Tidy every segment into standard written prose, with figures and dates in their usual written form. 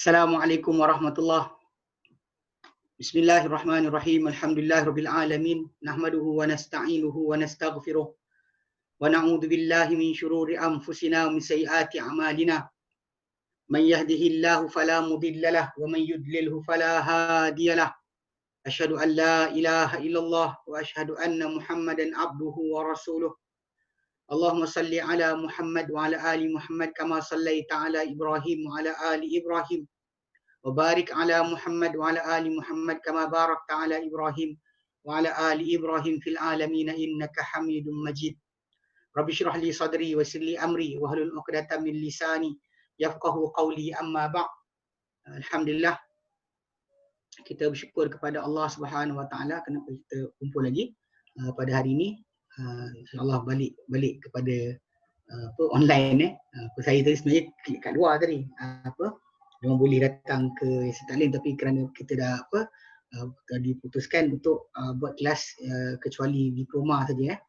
Assalamualaikum warahmatullahi. Bismillahirrahmanirrahim. Alhamdulillahirabbil alamin. Nahmaduhu wa nasta'inuhu wa nastaghfiruh. Wa na'udzu billahi min shururi anfusina wa min sayyiati a'malina. Man yahdihillahu fala mudilla lahu wa man yudlilhu fala hadiya lahu. Asyhadu an la ilaha illallah wa asyhadu anna Muhammadan abduhu wa rasuluh. Allahumma salli ala Muhammad wa ala ali Muhammad kama sallaita ala Ibrahim wa ala ali Ibrahim. Wa barik ala Muhammad wa ala ali Muhammad kama barakta ala Ibrahim wa ala ali Ibrahim fil alamin innaka Hamidum Majid. Rabbi shrah li sadri wa yassir li amri wa hlul 'uqdatam min lisani yafqahu qawli, amma ba'd. Alhamdulillah, kita bersyukur kepada Allah Subhanahu wa taala kenapa kita kumpul lagi pada hari ini. InsyaAllah balik kepada online saya tadi sebenarnya klik kat luar tadi memang boleh datang ke Taklim, tapi kerana kita dah diputuskan untuk buat kelas kecuali diploma saja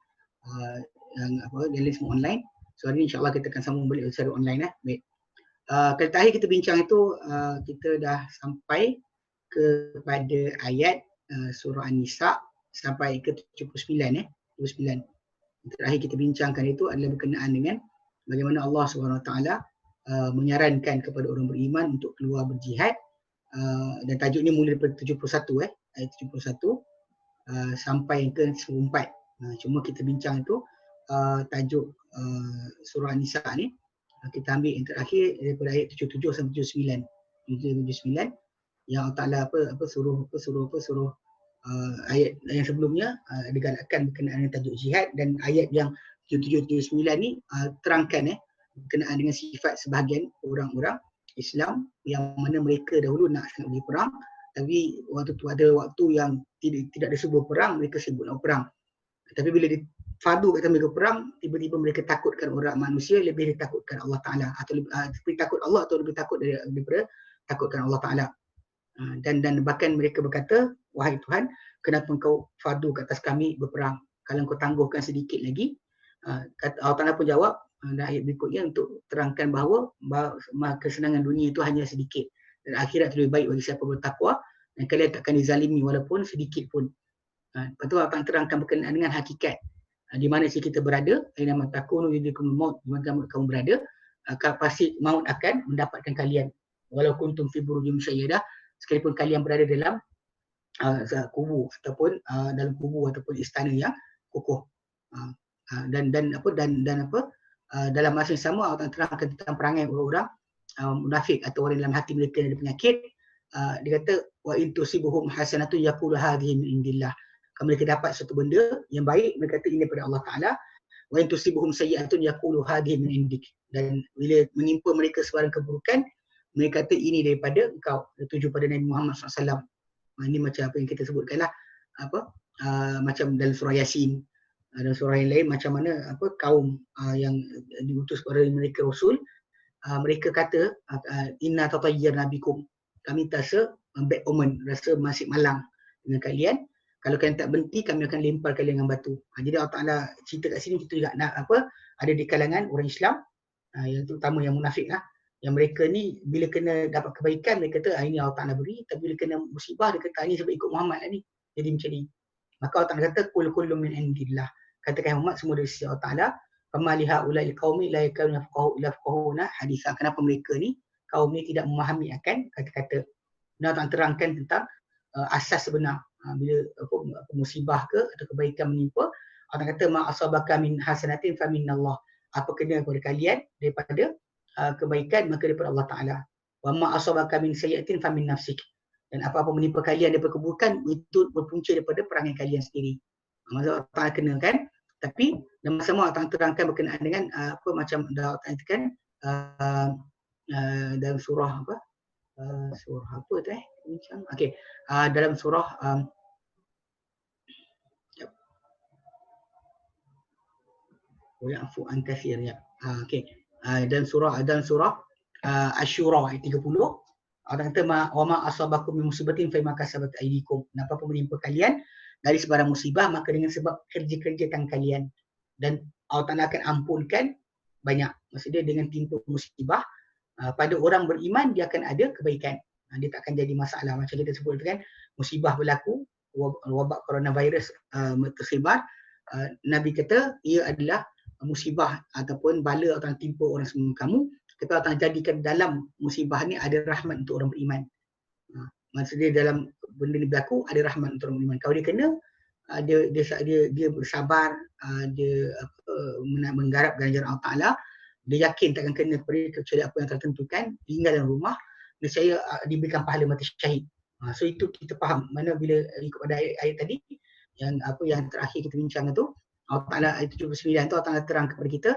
yang yang lain semua online. So hari ni insya-Allah kita akan sambung balik secara online Baik. Kali terakhir kita bincang itu kita dah sampai kepada ayat surah An-Nisa sampai ke 79 79. Terakhir kita bincangkan itu adalah berkenaan dengan bagaimana Allah SWT menyarankan kepada orang beriman untuk keluar berjihad, dan tajuknya mula daripada 71 ayat 71 sampai ke 94. Cuma kita bincang itu tajuk surah An-Nisa ni kita ambil yang terakhir daripada ayat 77 sampai 79. 79 yang Allah Taala suruh ayat yang sebelumnya digalakkan berkenaan dengan tajuk jihad, dan ayat yang 77-79 ni terangkan berkenaan dengan sifat sebahagian orang-orang Islam yang mana mereka dahulu nak pergi perang, tapi waktu tu ada waktu yang tidak ada sebuah perang, mereka sibuk nak perang. Tapi bila fardu kata mereka perang, tiba-tiba mereka takutkan orang manusia lebih ditakutkan Allah Taala, atau lebih takut Allah atau lebih takut daripada takutkan Allah Taala. Dan bahkan mereka berkata, wahai Tuhan, kenapa engkau fardu ke atas kami berperang? Kalau engkau tangguhkan sedikit lagi. Allah Ta'ala pun jawab dalam ayat berikutnya untuk terangkan bahawa kesenangan dunia itu hanya sedikit, dan akhirat lebih baik bagi siapa bertakwa, dan kalian takkan dizalimi walaupun sedikit pun. Lepas tu akan terangkan berkenaan dengan hakikat di mana si kita berada, aina matakunu yudrikumul maut, di mana kamu berada, pasti maut akan mendapatkan kalian, walau kuntum fi burujin musayyadah, sekalipun kalian berada dalam kubu ataupun dalam kubu ataupun istana yang kokoh. Dan dalam masa yang sama Allah terangkan tentang perangai orang-orang munafik atau orang dalam hati mereka ada penyakit. Dia kata wa in tusibuhum hasanatu yaqulu hadhihi min indillah. Kalau mereka dapat satu benda yang baik, mereka kata ini daripada Allah Taala. Wa in tusibuhum sayyi'atun yaqulu hadhihi min indik. Dan bila menimpa mereka sebarang keburukan, mereka kata ini daripada engkau. Tertuju pada Nabi Muhammad SAW. Ini macam apa yang kita sebutkanlah macam dalam surah Yasin, dan surah yang lain macam mana kaum yang diutus kepada mereka rasul, mereka kata inna tatayyarna bikum, kami rasa bad omen, rasa masih malang dengan kalian, kalau kalian tak berhenti kami akan lempar kalian dengan batu. Jadi Allah Taala cerita kat sini kita juga nak ada di kalangan orang Islam yang terutama yang munafik yang mereka ni bila kena dapat kebaikan mereka kata ini Allah Taala beri, tapi bila kena musibah dia kata ini sebab ikut Muhammad ni. Jadi macam ni. Maka Allah Taala kata kullu min indillah. Katakan Muhammad semua dari sisi Allah Taala. Fama li haula'i qaumi la yakunu yafqahuna haditha. Kenapa mereka ni kaum ni tidak memahami akan kata-kata. Dan Allah terangkan tentang asas sebenar bila musibah ke atau kebaikan menimpa, Allah kata ma asabaka min hasanatin fa minallah. Apa kena kepada kalian daripada kebaikan maka daripada Allah Taala. Wa ma asabaka min sayyi'atin fa min nafsik. Dan apa-apa menimpa kalian daripada keburukan itu berpunca daripada perangai kalian sendiri. Maksud Allah Taala kenakan, tapi dalam sama Allah terangkan berkenaan dengan macam dah Allah katakan dalam surah surah apa tu macam dalam surah Wa'fu an katsir dalam surah Asy-Syura ayat 30 Allah kata wa ma asabakum min musibatin fa ma kasabat aydikum. Apa-apa menimpa kalian dari sebarang musibah maka dengan sebab kerja-kerja tangan kalian, dan Allah Taala akan ampunkan banyak. Maksudnya dengan timpa musibah pada orang beriman dia akan ada kebaikan. Dia tak akan jadi masalah. Macam kita sebut kan, musibah berlaku, wabak coronavirus tersebar, Nabi kata ia adalah musibah ataupun bala akan timpa orang semua kamu. Kita akan jadikan dalam musibah ni ada rahmat untuk orang beriman. Maksudnya dalam benda ni berlaku ada rahmat untuk orang beriman. Kalau dia kena, dia bersabar, dia menggarap ganjaran Allah Ta'ala, dia yakin takkan kena kecuali apa yang tertentukan, tinggal dalam rumah, nescaya diberikan pahala mati syahid. So itu kita faham. Mana bila ikut pada ayat tadi, yang terakhir kita bincang tu, Allah Ta'ala ayat 79 tu Allah Ta'ala terang kepada kita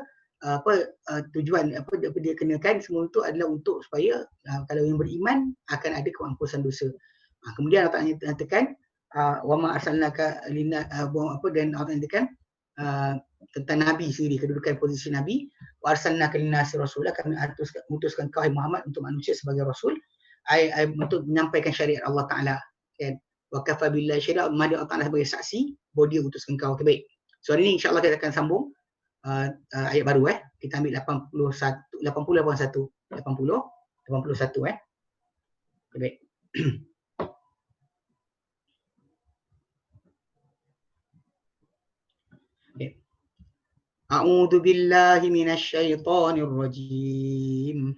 tujuan apa dia kenakan semua itu adalah untuk supaya kalau yang beriman akan ada keampunan dosa. Kemudian Allah Ta'ala nyatakan wa ma arsalnaka lina dan Allah Ta'ala nyatakan tentang Nabi sendiri, kedudukan posisi Nabi, wa arsalnaka linnasi rasula, kami utuskan kau Muhammad untuk manusia sebagai rasul, untuk menyampaikan syariat Allah Ta'ala, kan. Wa kafa billahi syahida, Allah Ta'ala sebagai saksi bahawa dia utuskan kau. Okay, baik. So hari ni insya-Allah kita akan sambung ayat baru. Kita ambil 80 81 okay, baik. Okay. A'udzu billahi minasy syaithanir rajim.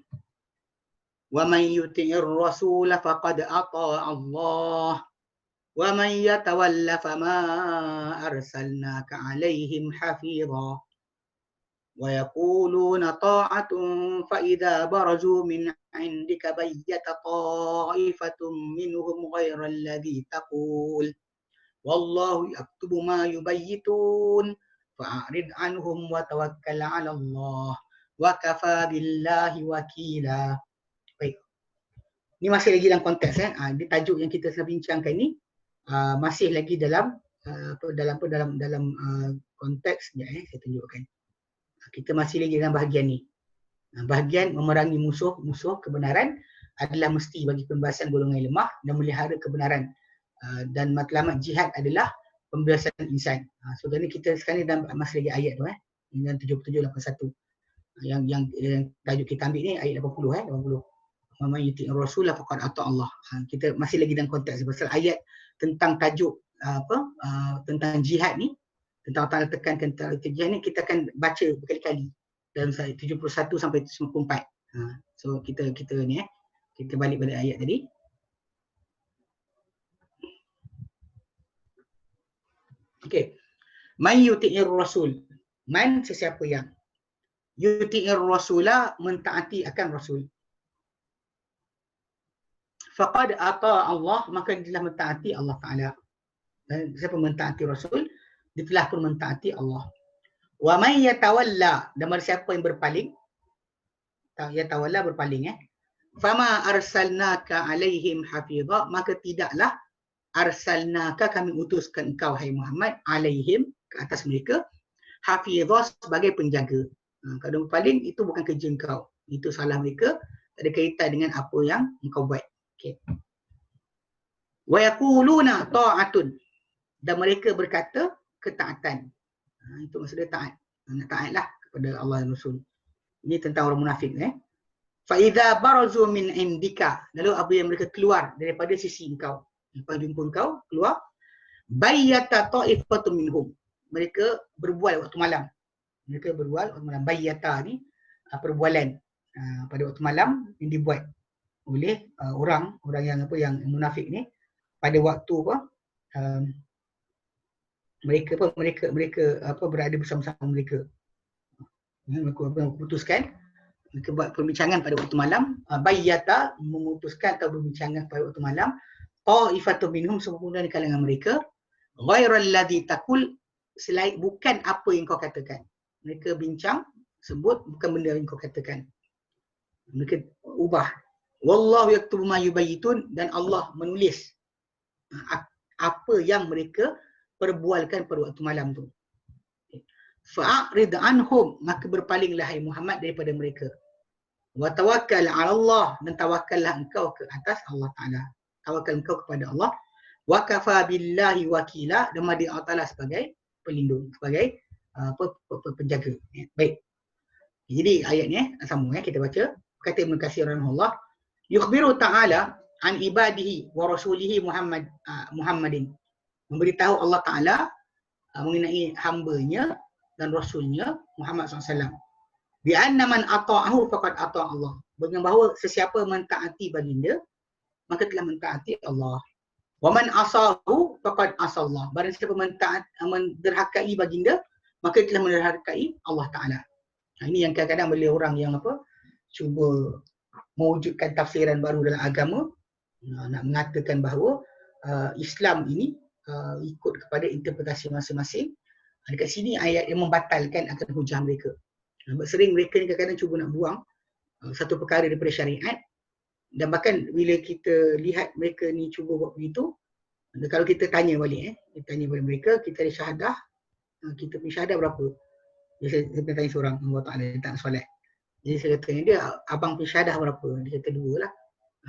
Wa may yuti'ir rasul faqad ata'a Allah. Wa may yatawalla fama arsalnaka 'alaihim hafidha. Wa yaquluna ta'atun fa idza barazu min 'indika bayyata ta'ifatun minhum ghayra alladhi taqul. Wallahu yaktubu ma yubayyitun. Fa'rid anhum wa tawakkal 'ala Allah wa kafa billahi wakila. Baik. Ni masih lagi dalam konteks di tajuk yang kita sedang bincangkan ni masih lagi dalam konteks saya tunjukkan. Kita masih lagi dalam bahagian ni. Bahagian memerangi musuh kebenaran adalah mesti bagi pembebasan golongan lemah dan melihara kebenaran. Dan matlamat jihad adalah pembebasan insan. So ni kita sekarang dalam masih lagi ayat tu dengan 77-81. Yang tajuk kita ambil ni ayat 80 80. Wa yuti ar-rasul faqad ata Allah. Kita masih lagi dalam konteks pasal ayat tentang tajuk tentang jihad ni, tentang Allah tekankan tentang jihad ni, kita akan baca berkali-kali dalam ayat 71 sampai 94. So kita ni kita balik pada ayat tadi. Okey. Man yuti'ir rasul. Man sesiapa yang yuti'ir rasula, mentaati akan rasul. Faqad ata Allah, maka dia telah mentaati Allah Ta'ala. Dan siapa mentaati rasul, dia telah pun mentaati Allah. Wa man yatawalla, dan siapa yang berpaling, yatawalla berpaling fama arsalnaka alaihim hafidha, maka tidaklah arsalnaka, kami utuskan engkau hai Muhammad, alaihim, ke atas mereka, hafidha, sebagai penjaga. Kalau berpaling itu bukan kerja engkau, itu salah mereka, tak ada kaitan dengan apa yang engkau buat. Okay. Wa yaquluna ta'atun, dan mereka berkata ketaatan. Itu maksudnya taat. Nak taatlah kepada Allah dan Rasul. Ini tentang orang munafik. Fa idza barazu min indika, lalu apa yang mereka keluar daripada sisi engkau, lepas jumpa engkau keluar, bayyata ta'ifatun minhum, mereka berbual waktu malam. Mereka berbual waktu malam. Bayyata ni perbualan pada waktu malam yang dibuat oleh orang yang munafik ni pada waktu mereka berada bersama-sama mereka. Mereka putuskan, mereka buat perbincangan pada waktu malam. Bayyata, memutuskan atau berbincangan pada waktu malam. Ta'ifatun minhum, sempurna di kalangan mereka. Ghairal ladzi taqul, selain bukan apa yang kau katakan. Mereka bincang, sebut bukan benda yang kau katakan. Mereka ubah. Wallahu yaktubu ma yubayyitun, dan Allah menulis apa yang mereka perbualkan pada waktu malam tu. Fa'rid anhum, maka berpalinglah hai Muhammad daripada mereka. Wa tawakkal 'ala Allah, dan tawakkallah engkau ke atas Allah Ta'ala. Tawakal engkau kepada Allah. Wa kafa billahi wakila, dan madi Allah Ta'ala sebagai pelindung, sebagai penjaga. Baik. Jadi ayat ni sambung kita baca. kata Ibn Katsir rahimahullah, yukhbiru ta'ala an ibadihi wa rasulihi Muhammadin. Memberitahu Allah Ta'ala mengenai hambanya dan rasulnya Muhammad SAW. Bi anna man ata'ahu faqad ata'a Allah. Dengan bahawa sesiapa mentaati baginda, maka telah mentaati Allah. Wa man asahu faqad asallah. Barang siapa menderhakai baginda, maka telah menderhakai Allah Ta'ala. Ini yang kadang-kadang boleh orang yang cuba mewujudkan tafsiran baru dalam agama, nak mengatakan bahawa Islam ini ikut kepada interpretasi masing-masing. Dekat sini ayat yang membatalkan akan hujah mereka. Sering mereka ni kadang-kadang cuba nak buang satu perkara daripada syariat, dan bahkan bila kita lihat mereka ni cuba buat begitu, kalau kita tanya balik, kita tanya balik mereka, kita ada syahadah, kita punya syahadah berapa? Saya pernah tanya seorang, Allah Ta'ala dia tak solat. Jadi saya tanya dia, abang punya syahadah berapa? Dia kata 2 lah.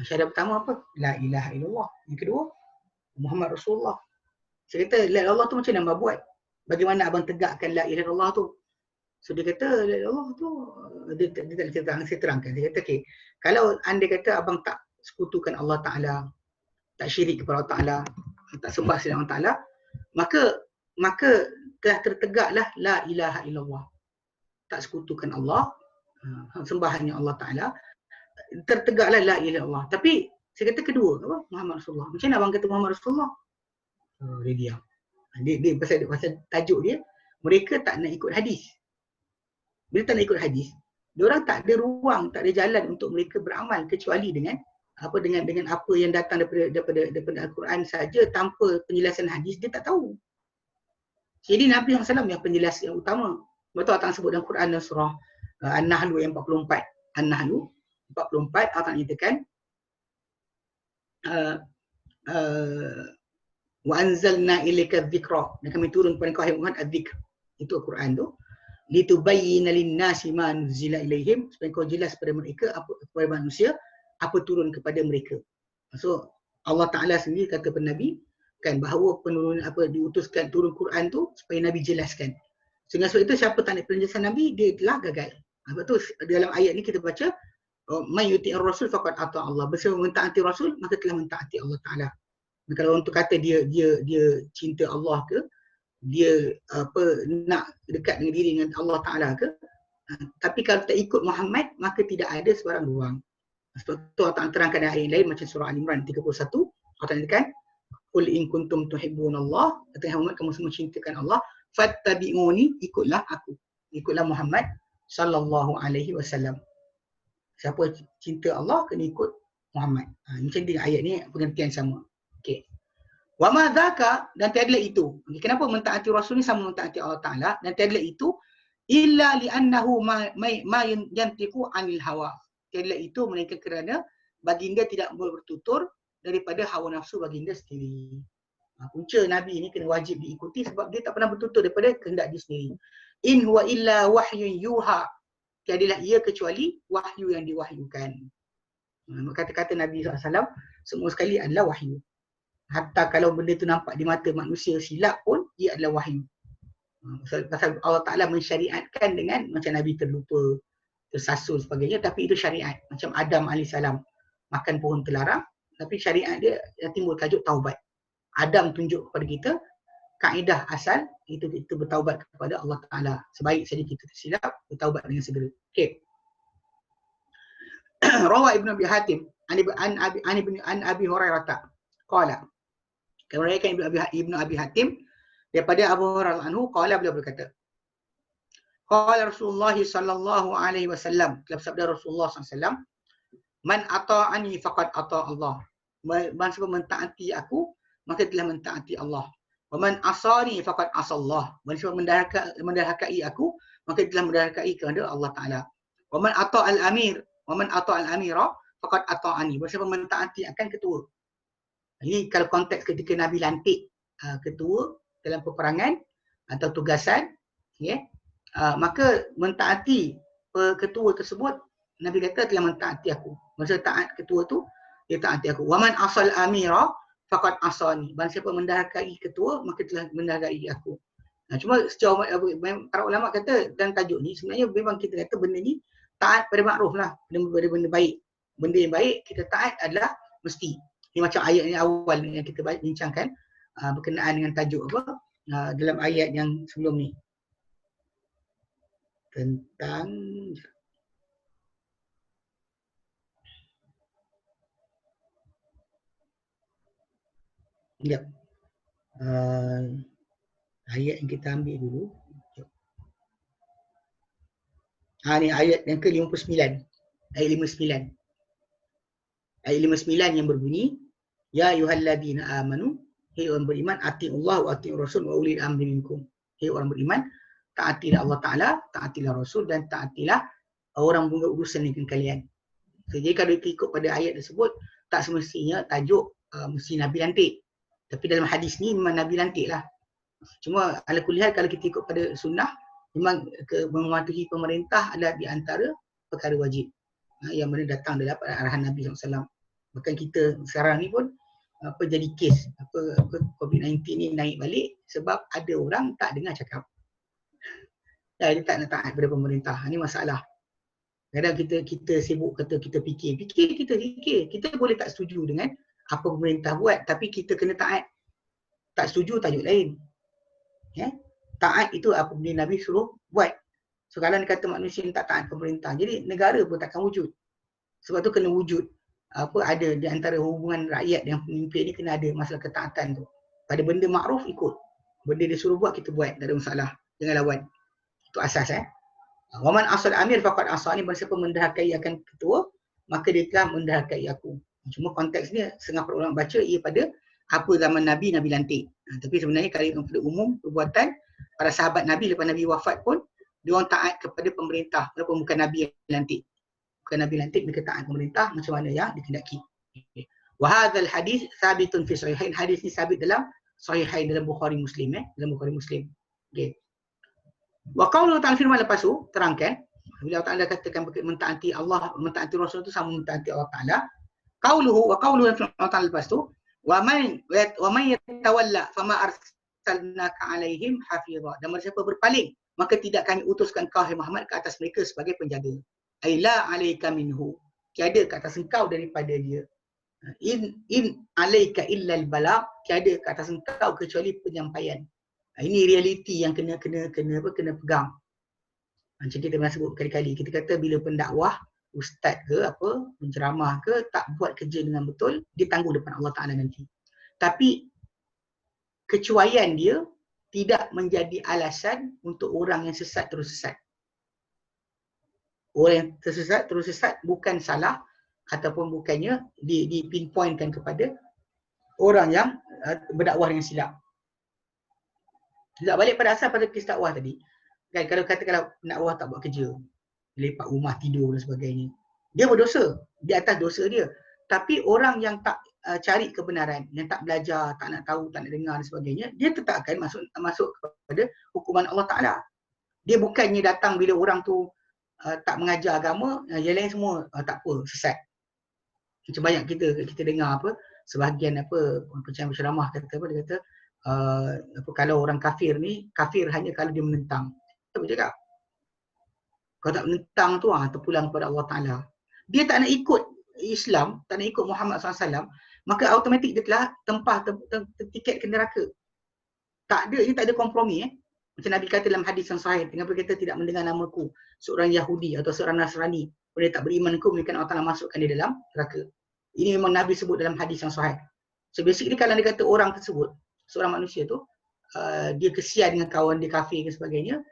Syahadah pertama apa? La ilaha illallah. Yang kedua, Muhammad Rasulullah. Saya kata, la ilaha illallah tu macam mana abang buat? Bagaimana abang tegakkan la ilaha illallah tu? So dia kata, la ilaha illallah tu, dia tak cerita, saya terangkan. Dia kata, okay, kalau anda kata abang tak sekutukan Allah Ta'ala, tak syirik kepada Allah Ta'ala, tak sembah selain Allah Ta'ala, maka telah tertegaklah la ilaha illallah. Tak sekutukan Allah, sembah hanya Allah Ta'ala, tertegaklah la ilaha illallah. Tapi saya kata kedua, apa? Muhammad Rasulullah. Macam mana abang kata Muhammad Rasulullah? Dia diam. Dia pasal tajuk dia, mereka tak nak ikut hadis. Bila tak nak ikut hadis, diorang tak ada ruang, tak ada jalan untuk mereka beramal kecuali dengan apa yang datang daripada Al-Quran saja, tanpa penjelasan hadis dia tak tahu. Jadi Nabi SAW yang penjelas yang utama. Betul Allah Ta'ala sebut dalam Quran dan surah An-Nahl yang 44. An-Nahl 44 Allah Ta'ala nyatakan wa anzalna ilaika dzikra, dan kami turun kepada engkau Muhammad az-zikr. Itu Al-Quran tu. Litubayyana lin-nasi ma nuzila ilaihim, supaya kau jelas kepada mereka, kepada manusia, apa turun kepada mereka. So Allah Ta'ala sendiri kata kepada Nabi kan bahawa penurunan diutuskan turun Quran tu supaya Nabi jelaskan. Sehingga sebab itu siapa tak nak penjelasan Nabi, dia telah gagal. Sebab tu dalam ayat ni kita baca may yuti'ir rasul faqad ata Allah. Bersama mentaati Rasul maka telah mentaati Allah Ta'ala. Kalau untuk kata dia cinta Allah ke, dia nak dekat dengan diri dengan Allah Ta'ala ke, tapi kalau tak ikut Muhammad maka tidak ada sebarang ruang. Sebab tu Allah Ta'ala terangkan dalam ayat lain macam surah Al-Imran 31, Allah Ta'ala katakan qul in kuntum tuhibbunallah, kata Muhammad kamu semua cintakan Allah, fattabi'uni, ikutlah aku, ikutlah Muhammad sallallahu alaihi wasallam. Siapa cinta Allah kena ikut Muhammad. Macam ni ayat ni pengertian sama. Okey. Wa ma dzaka, dan tiadalah itu. Kenapa mentaati Rasul ni sama mentaati Allah Ta'ala, dan tiadalah itu illa li'annahu ma yantiqu 'anil hawa. Tiadalah itu melainkan kerana baginda tidak bertutur daripada hawa nafsu baginda sendiri. Punca Nabi ni kena wajib diikuti sebab dia tak pernah bertutur daripada kehendak dia sendiri. In huwa illa wahyun yuha. Tiadalah ia kecuali wahyu yang diwahyukan. Kata-kata Nabi SAW semua sekali adalah wahyu. Hatta kalau benda tu nampak di mata manusia silap pun, ia adalah wahyu. Pasal Allah Ta'ala mensyariatkan dengan macam Nabi terlupa, tersasul sebagainya, tapi itu syariat. Macam Adam AS makan pohon terlarang, tapi syariat dia timbul tajuk taubat. Adam tunjuk kepada kita kaedah asal itu bertaubat kepada Allah Ta'ala. Sebaik saja kita tersilap, bertaubat dengan segera. Okey. Rawa Ibn Abi Hatim an Abi Hurairah qala. Kemudian Ibn Abi Hatim daripada Abu Hurairah anhu qala, beliau berkata, qala Rasulullah sallallahu alaihi wasallam, telah bersabda Rasulullah SAW, man ata'ani faqad ata Allah. Barang siapa mentaati aku, maka telah mentaati Allah. Wa man asani faqad asallah. Barang siapa menderhakai aku, maka telah menderhakai kepada Allah Ta'ala. Wa man ata'al amir, wa man ata'al amira faqad ata'ani. Barang siapa mentaati akan ketua. Ini kalau konteks ketika Nabi lantik ketua dalam peperangan atau tugasan, maka mentaati ketua tersebut, Nabi kata telah mentaati aku. Maksud taat ketua tu, dia taati aku. Wa man asal amira faqad asani. Barang siapa menderhakai ketua, maka telah menderhakai aku. Cuma secara para ulama kata dan tajuk ni sebenarnya memang kita kata benda ni taat pada makruf lah, benda baik. Benda yang baik kita taat adalah mesti. Ini macam ayat yang awal yang kita bincangkan berkenaan dengan tajuk apa dalam ayat yang sebelum ni tentang ayat yang kita ambil dulu. Ni ayat yang ke-59. Ayat 59. Ayat 59 yang berbunyi, ya ayyuhalladzina amanu, hei orang beriman, atiullah wa atiur rasul wa ulil amri minkum. Hei orang beriman, taatilah Allah Taala, taatilah Rasul dan taatilah orang berurusan dengan kalian. So, jadi kalau kita ikut pada ayat tersebut, tak semestinya tajuk mesti Nabi lantik. Tapi dalam hadis ni memang Nabi lantik lah. Cuma ala kulihal kalau kita ikut pada sunnah, memang mematuhi pemerintah adalah di antara perkara wajib yang mana datang daripada arahan Nabi SAW. Bahkan kita sekarang ni pun jadi kes COVID-19 ni naik balik sebab ada orang tak dengar cakap. Dia tak nak taat pada pemerintah. Ini masalah. Kadang kita sibuk kata kita fikir. Kita boleh tak setuju dengan apa pemerintah buat, tapi kita kena taat. Tak setuju tajuk lain. Taat itu apa benda Nabi suruh buat. So kalau dia kata manusia yang tak taat pemerintah, jadi negara pun takkan wujud. Sebab tu kena wujud ada di antara hubungan rakyat dengan pemimpin ni, kena ada masalah ketaatan tu. Pada benda makruf ikut. Benda dia suruh buat kita buat, tak ada masalah. Jangan lawan. Itu asas Waman asal amir faqad asani, barang siapa menderhakai akan ketua, maka dia telah menderhakai aku. Cuma konteks ni setengah ulama baca ia pada apa zaman Nabi lantik. Tapi sebenarnya kalau pada umum perbuatan para sahabat Nabi lepas Nabi wafat pun dia orang taat kepada pemerintah walaupun bukan Nabi yang lantik. Bukan Nabi lantik, mereka taat pemerintah macam mana yang dikehendaki. Wa hadzal hadis sabitun fi sahihain. Hadis ni sabit dalam sahihain, dalam Bukhari Muslim dalam Bukhari Muslim. Okey. Wa qaulu ta'ala, firman lepas tu terangkan bila Allah Taala katakan mentaati Allah, mentaati Rasul itu sama mentaati Allah Taala. Qauluhu wa qauluhu Allah Taala lepas tu wa man yatawalla fama arsalnaka alaihim hafizah. Dan siapa berpaling, maka tidak kami utuskan kau Muhammad ke atas mereka sebagai penjaga. Aila alaika minhu, tiada ke atas engkau daripada dia. In alaika illal balagh, tiada ke atas engkau kecuali penyampaian. Ini realiti yang kena pegang. Macam kita pernah sebut kali-kali, kita kata bila pendakwah, ustaz ke penceramah ke tak buat kerja dengan betul, dia tanggung depan Allah Taala nanti. Tapi kecuaian dia tidak menjadi alasan untuk orang yang sesat terus sesat. Orang yang tersesat terus sesat bukan salah ataupun bukannya dipinpointkan kepada orang yang berdakwah dengan silap. Tak balik pada asal pada kisah dakwah tadi. Kan kalau pendakwah tak buat kerja, lepak rumah tidur dan sebagainya, dia berdosa di atas dosa dia. Tapi orang yang tak cari kebenaran, yang tak belajar, tak nak tahu, tak nak dengar dan sebagainya, dia tetap akan masuk kepada hukuman Allah Taala. Dia bukannya datang bila orang tu tak mengajar agama, yang lain semua tak apa, sesat. Macam banyak kita dengar sebahagian penceramah kata dia kata kalau orang kafir ni, kafir hanya kalau dia menentang. Apa cakap? Kalau tak menentang tu terpulang kepada Allah Taala. Dia tak nak ikut Islam, tak nak ikut Muhammad SAW, maka automatik dia telah tempah tiket ke neraka. Dia tak ada kompromi Macam Nabi kata dalam hadis yang sahih, kenapa kita tidak mendengar namaku seorang Yahudi atau seorang Nasrani, boleh tak beriman ku, melainkan Allah Taala masukkan dia dalam neraka. Ini memang Nabi sebut dalam hadis yang sahih. So basically kalau dia kata orang tersebut, seorang manusia tu dia kesian dengan kawan dia kafir dan sebagainya,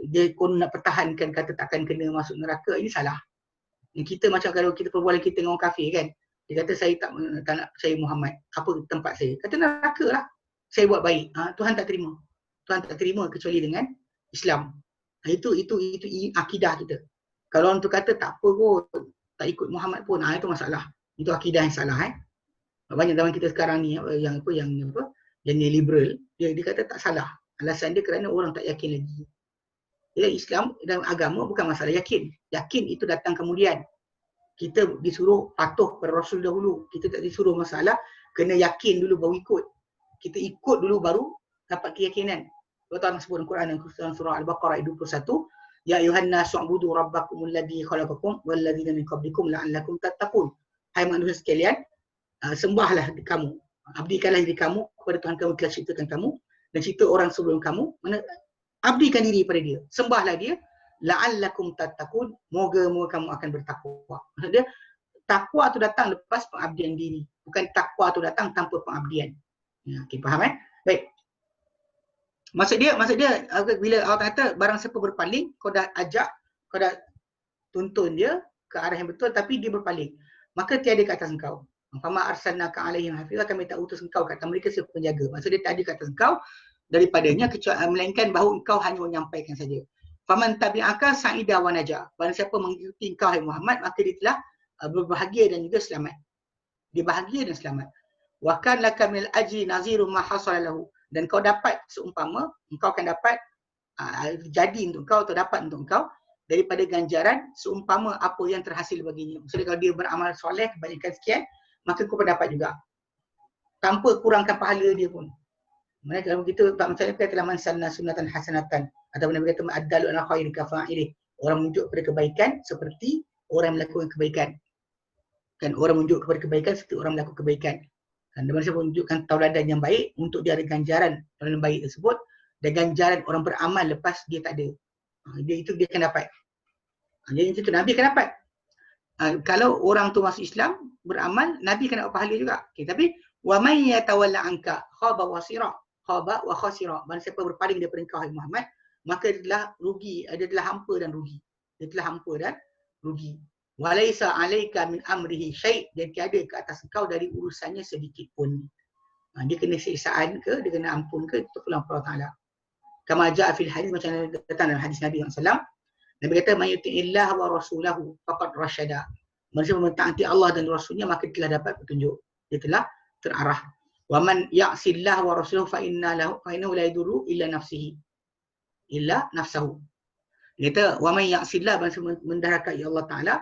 dia pun nak pertahankan kata takkan kena masuk neraka, ini salah. Kita macam kalau kita perbualan kita dengan orang kafir kan, dia kata saya tak nak percaya Muhammad, apa tempat saya? Kata neraka lah. Saya buat baik, Tuhan tak terima. Tuhan tak terima kecuali dengan Islam. Itu akidah kita. Kalau orang tu kata tak apa pun, tak ikut Muhammad pun, itu masalah. Itu akidah yang salah. Banyak zaman kita sekarang ni yang liberal, dia kata tak salah. Alasan dia kerana orang tak yakin lagi. Jadi Islam dan agama bukan masalah yakin. Yakin itu datang kemudian. Kita disuruh patuh pada Rasul dahulu. Kita tak disuruh masalah kena yakin dulu baru ikut. Kita ikut dulu baru dapat keyakinan. Allah Ta'ala sebut dalam Quran dalam surah Al-Baqarah 21, Ya ayuhan nasu ubudu rabbakumul ladzi khalaqakum wal ladzina min qablikum la'allakum tattaqun. Hai manusia sekalian, sembahlah kamu, abdikanlah diri kamu kepada Tuhan kamu telah ciptakan kamu dan cipta orang sebelum kamu. Abdikan diri pada dia, sembahlah dia, la'allakum tattaqun, moga-moga kamu akan bertakwa. Maksudnya takwa tu datang lepas pengabdian diri, bukan takwa tu datang tanpa pengabdian. Ya, okay, faham Baik. Maksud dia bila Allah kata barang siapa berpaling, kau dah ajak, kau dah tuntun dia ke arah yang betul tapi dia berpaling, maka tiada ke atas engkau. Fama arsalnaka alaihim hafizah, kami tak utus engkau kata mereka sebagai penjaga. Maksud dia tak ada ke atas engkau daripadanya kecuali melainkan bahawa engkau hanya menyampaikan saja. Faman tabi'aka sa'ida wa naja. Barang siapa mengikuti engkau hai Muhammad, maka dia telah berbahagia dan juga selamat. Dia bahagia dan selamat. Wa kan laka minal ajri nazirum ma hasala lahu. Dan kau dapat seumpama, engkau akan dapat jadi untuk engkau atau dapat untuk engkau daripada ganjaran seumpama apa yang terhasil baginya. Maksudnya kalau dia beramal soleh, kebaikan sekian, maka kau pun dapat juga. Tanpa kurangkan pahala dia pun. Mereka kalau begitu, tak macam mana telah mansanna sunatan hasanatan. Atau Nabi kata, ma'addalu ala khairi kafa'ilih. Orang menunjuk kepada kebaikan seperti orang melakukan kebaikan. Kan orang menunjuk kepada kebaikan seperti orang melakukan kebaikan. Dan manusia menunjukkan tauladan yang baik untuk dia ada ganjaran tauladan baik tersebut dan ganjaran orang beramal lepas dia tak ada. Dia itu dia akan dapat. Jadi itu Nabi akan dapat. Kalau orang tu masuk Islam beramal, Nabi akan dapat pahala juga. Okay, tapi wa may yatawalla anka khaba wa sira, khaba wa khasira. Barang siapa berpaling daripada engkau hai Muhammad, maka dia telah rugi, dia telah hampa dan rugi. Dia telah hampa dan rugi. Walaisa alaika min amrihi syai', dan tiada ke atas engkau dari urusannya sedikit pun. Dia kena siksaan ke, dia kena ampun ke, itu pula Allah Ta'ala. Kama ja'a fil hadis, macam datang dalam hadis Nabi SAW. Nabi kata, man yuti'illah wa rasulahu faqad rasyada. Manusia mentaati Allah dan Rasulnya, maka dia telah dapat petunjuk. Dia telah terarah. Wa man ya'sillah wa rasulahu fa innahu la yadurru illa nafsihi. Illa nafsahu. Dia kata, wa man ya'sillah, manusia menderhakai Allah Ta'ala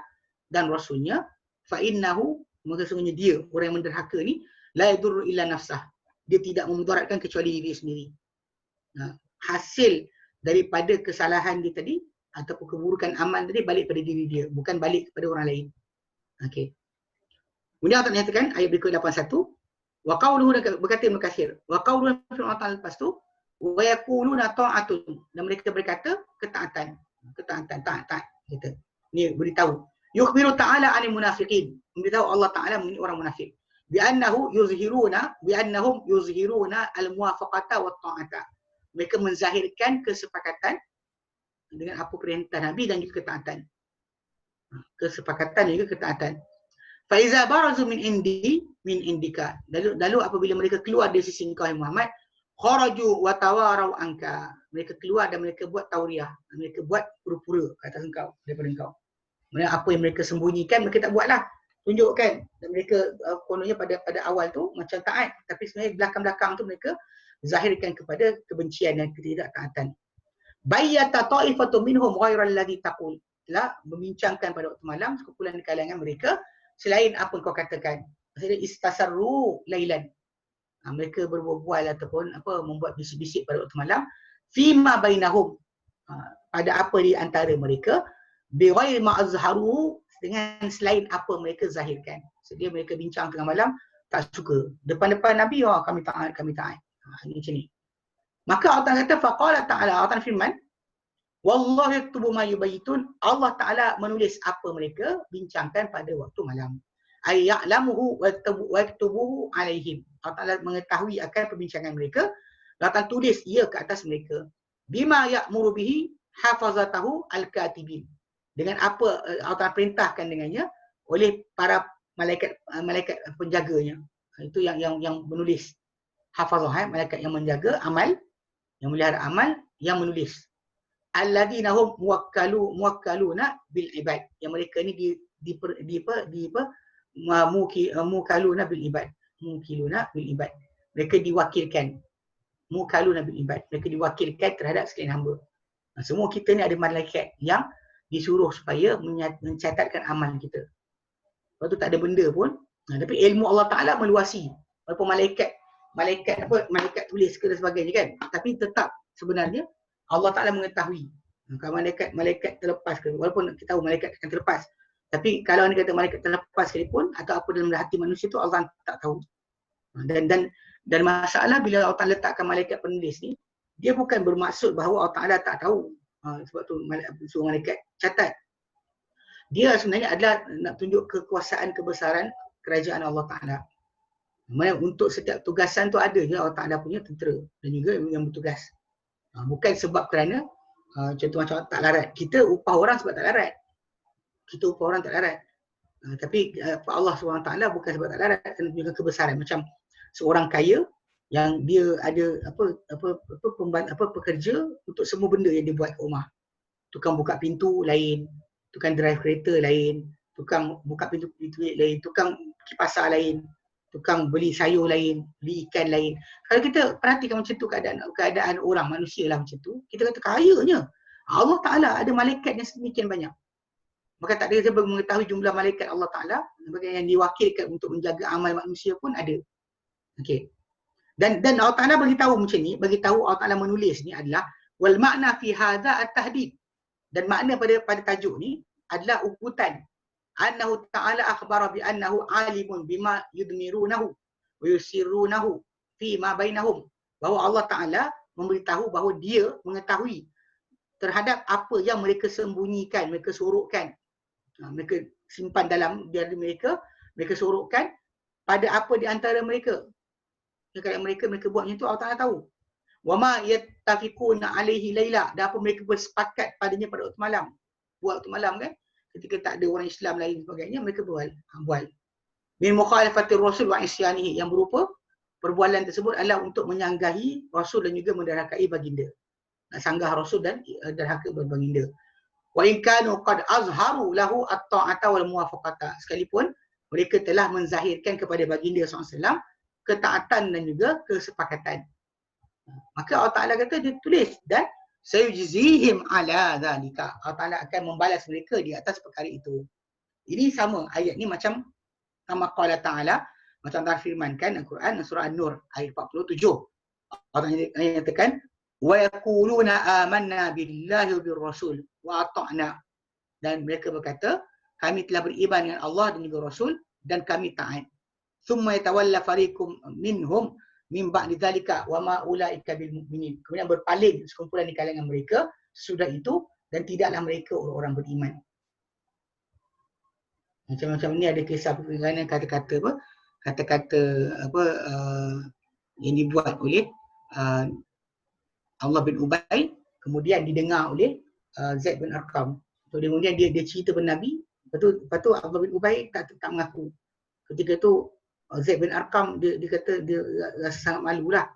dan Rasulnya, fa'innahu, maka sesungguhnya dia, orang yang menderhaka ni, la yadurru illa nafsah. Dia tidak memudaratkan kecuali diri sendiri. Hasil daripada kesalahan dia tadi, ataupun keburukan amal tadi, balik pada diri dia, bukan balik kepada orang lain. Okey. Kemudian Allah nyatakan, ayat berikut 81, wa qawluhu, berkata Ibn Katsir, wa qawluhu firman Allah lepas tu, wa yaquluna ta'atun, dan mereka berkata ketaatan, taat, kita. Ni beritahu. Yukhbiru ta'ala 'anil munafiqin. Memberitahu Allah Ta'ala mengenai orang munafik. Bi'annahum yuzhiruna al-muwafaqata wa ta'ata. Mereka menzahirkan kesepakatan dengan apa perintah Nabi dan juga ketaatan. Kesepakatan dan juga ketaatan. Fa iza barazu min indika. Lalu apabila mereka keluar dari sisi engkau Muhammad, kharaju wa tawarau anka. Mereka keluar dan mereka buat tauriah. Mereka buat pura-pura ke atas engkau, daripada engkau. Maksudnya apa yang mereka sembunyikan, mereka tak buatlah. Tunjukkan. Dan mereka kononnya pada awal tu macam taat. Tapi sebenarnya belakang-belakang tu mereka zahirkan kepada kebencian dan ketidaktaatan. Bayyata ta'ifatu minhum ghairal ladzi taqul. Telah membincangkan pada waktu malam sekumpulan di kalangan mereka selain apa yang kau katakan. Maksudnya istasarru lailan. Mereka berbual ataupun membuat bisik-bisik pada waktu malam. Fima bainahum. Pada apa di antara mereka. Bighairi ma azharu, dengan selain apa mereka zahirkan. Jadi mereka bincang tengah malam, tak suka. Depan-depan Nabi, kami taat. Ini macam ni. Maka Allah kata, faqala ta'ala, Allah firman, wallahu yaktubu ma yubayitun, Allah Ta'ala menulis apa mereka bincangkan pada waktu malam. Ay ya'lamuhu wa yaktubuhu alaihim. Allah Ta'ala mengetahui akan perbincangan mereka, Allah Ta'ala tulis ia ke atas mereka. Bima ya'muru bihi hafazatahu al-katibin. Dengan apa Allah Ta'ala perintahkan dengannya oleh para malaikat penjaganya. Itu yang menulis. Hafazah, malaikat yang menjaga amal, yang melihara amal, yang menulis. Alladzina hum muwakkaluna bil ibad. Yang mereka ni mukaluna bil ibad. Mukiluna bil ibad. Mereka diwakilkan. Mukaluna bil ibad. Mereka diwakilkan terhadap sekalian hamba. Semua kita ni ada malaikat yang disuruh supaya mencatatkan amal kita. Lepas tu tak ada benda pun. Tapi ilmu Allah Ta'ala meluasi. Walaupun malaikat tulis ke dan sebagainya kan. Tapi tetap sebenarnya Allah Ta'ala mengetahui. Kalau malaikat terlepas ke, walaupun kita tahu malaikat akan terlepas, tapi kalau anda kata malaikat terlepas sekalipun atau apa dalam hati manusia tu Allah tak tahu. Dan masalah bila Allah Ta'ala letakkan malaikat penulis ni, dia bukan bermaksud bahawa Allah Ta'ala tak tahu. Sebab tu suruh malaikat catat. Dia sebenarnya adalah nak tunjuk kekuasaan kebesaran kerajaan Allah Ta'ala. Mana untuk setiap tugasan tu ada je Allah Ta'ala punya tentera dan juga yang bertugas. Bukan sebab kerana contoh macam tak larat. Kita upah orang sebab tak larat. Kita upah orang tak larat. Tapi Allah SWT bukan sebab tak larat, kerana tunjukkan kebesaran. Macam seorang kaya yang dia ada pekerja untuk semua benda yang dia buat kat rumah. Tukang buka pintu lain, tukang drive kereta lain, tukang buka pintu lain, tukang pergi pasar lain, tukang beli sayur lain, beli ikan lain. Kalau kita perhatikan macam tu keadaan orang, manusia lah macam tu, kita kata kayanya. Allah Ta'ala ada malaikat yang sedemikian banyak. Maka tak ada siapa mengetahui jumlah malaikat Allah Ta'ala yang diwakilkan untuk menjaga amal manusia pun ada. Okey. Dan Allah Ta'ala beritahu macam ni, beritahu Allah Ta'ala menulis ni adalah wal makna fi hadza at-tahdid. Dan makna pada tajuk ni adalah ugutan. Annahu ta'ala akhbara bi annahu alimun bima yudmirunahu wa yusirrunahu fi ma bainahum. Bahawa Allah Ta'ala memberitahu bahawa dia mengetahui terhadap apa yang mereka sembunyikan, mereka sorokkan. Mereka simpan dalam diri mereka, mereka sorokkan pada apa di antara mereka. Kalau mereka buat macam tu, Allah Ta'ala tahu. Wa ma yattafiquna alaihi laila, dan apa mereka bersepakat padanya pada waktu malam. Buat waktu malam kan, ketika tak ada orang Islam lain sebagainya, mereka buat. Min mukhalafatir rasul wa isyanihi, yang berupa perbualan tersebut adalah untuk menyanggahi rasul dan juga menderhakai baginda. Nak sanggah rasul dan derhaka baginda. Wa in kanu qad azharu lahu at-ta'ata wal muwafaqata, sekalipun mereka telah menzahirkan kepada baginda SAW ketaatan dan juga kesepakatan. Maka Allah Ta'ala kata dia tulis, dan sayujzihim ala dhalika, Allah Ta'ala akan membalas mereka di atas perkara itu. Ini sama, ayat ni macam kama qala Ta'ala, macam Allah firmankan Al-Quran surah An-Nur ayat 47. Allah nyatakan wa yaquluna amanna billahi wa birrasul wa ata'na, dan mereka berkata kami telah beriman dengan Allah dan juga Rasul dan kami taat. Thumma yatawalla fariqum minhum min ba'di dzalika wa ma ulaika bil mu'minin. Kemudian berpaling sekumpulan di kalangan mereka sesudah itu, dan tidaklah mereka orang-orang beriman. Macam-macam ni ada kisah perjalanan kata-kata yang dibuat oleh Allah bin Ubay, kemudian didengar oleh Zaid bin Arqam. So, kemudian dia cerita kepada Nabi, lepas tu Allah bin Ubay tak mengaku. Ketika tu Zaid bin Arqam dia kata dia rasa sangat malulah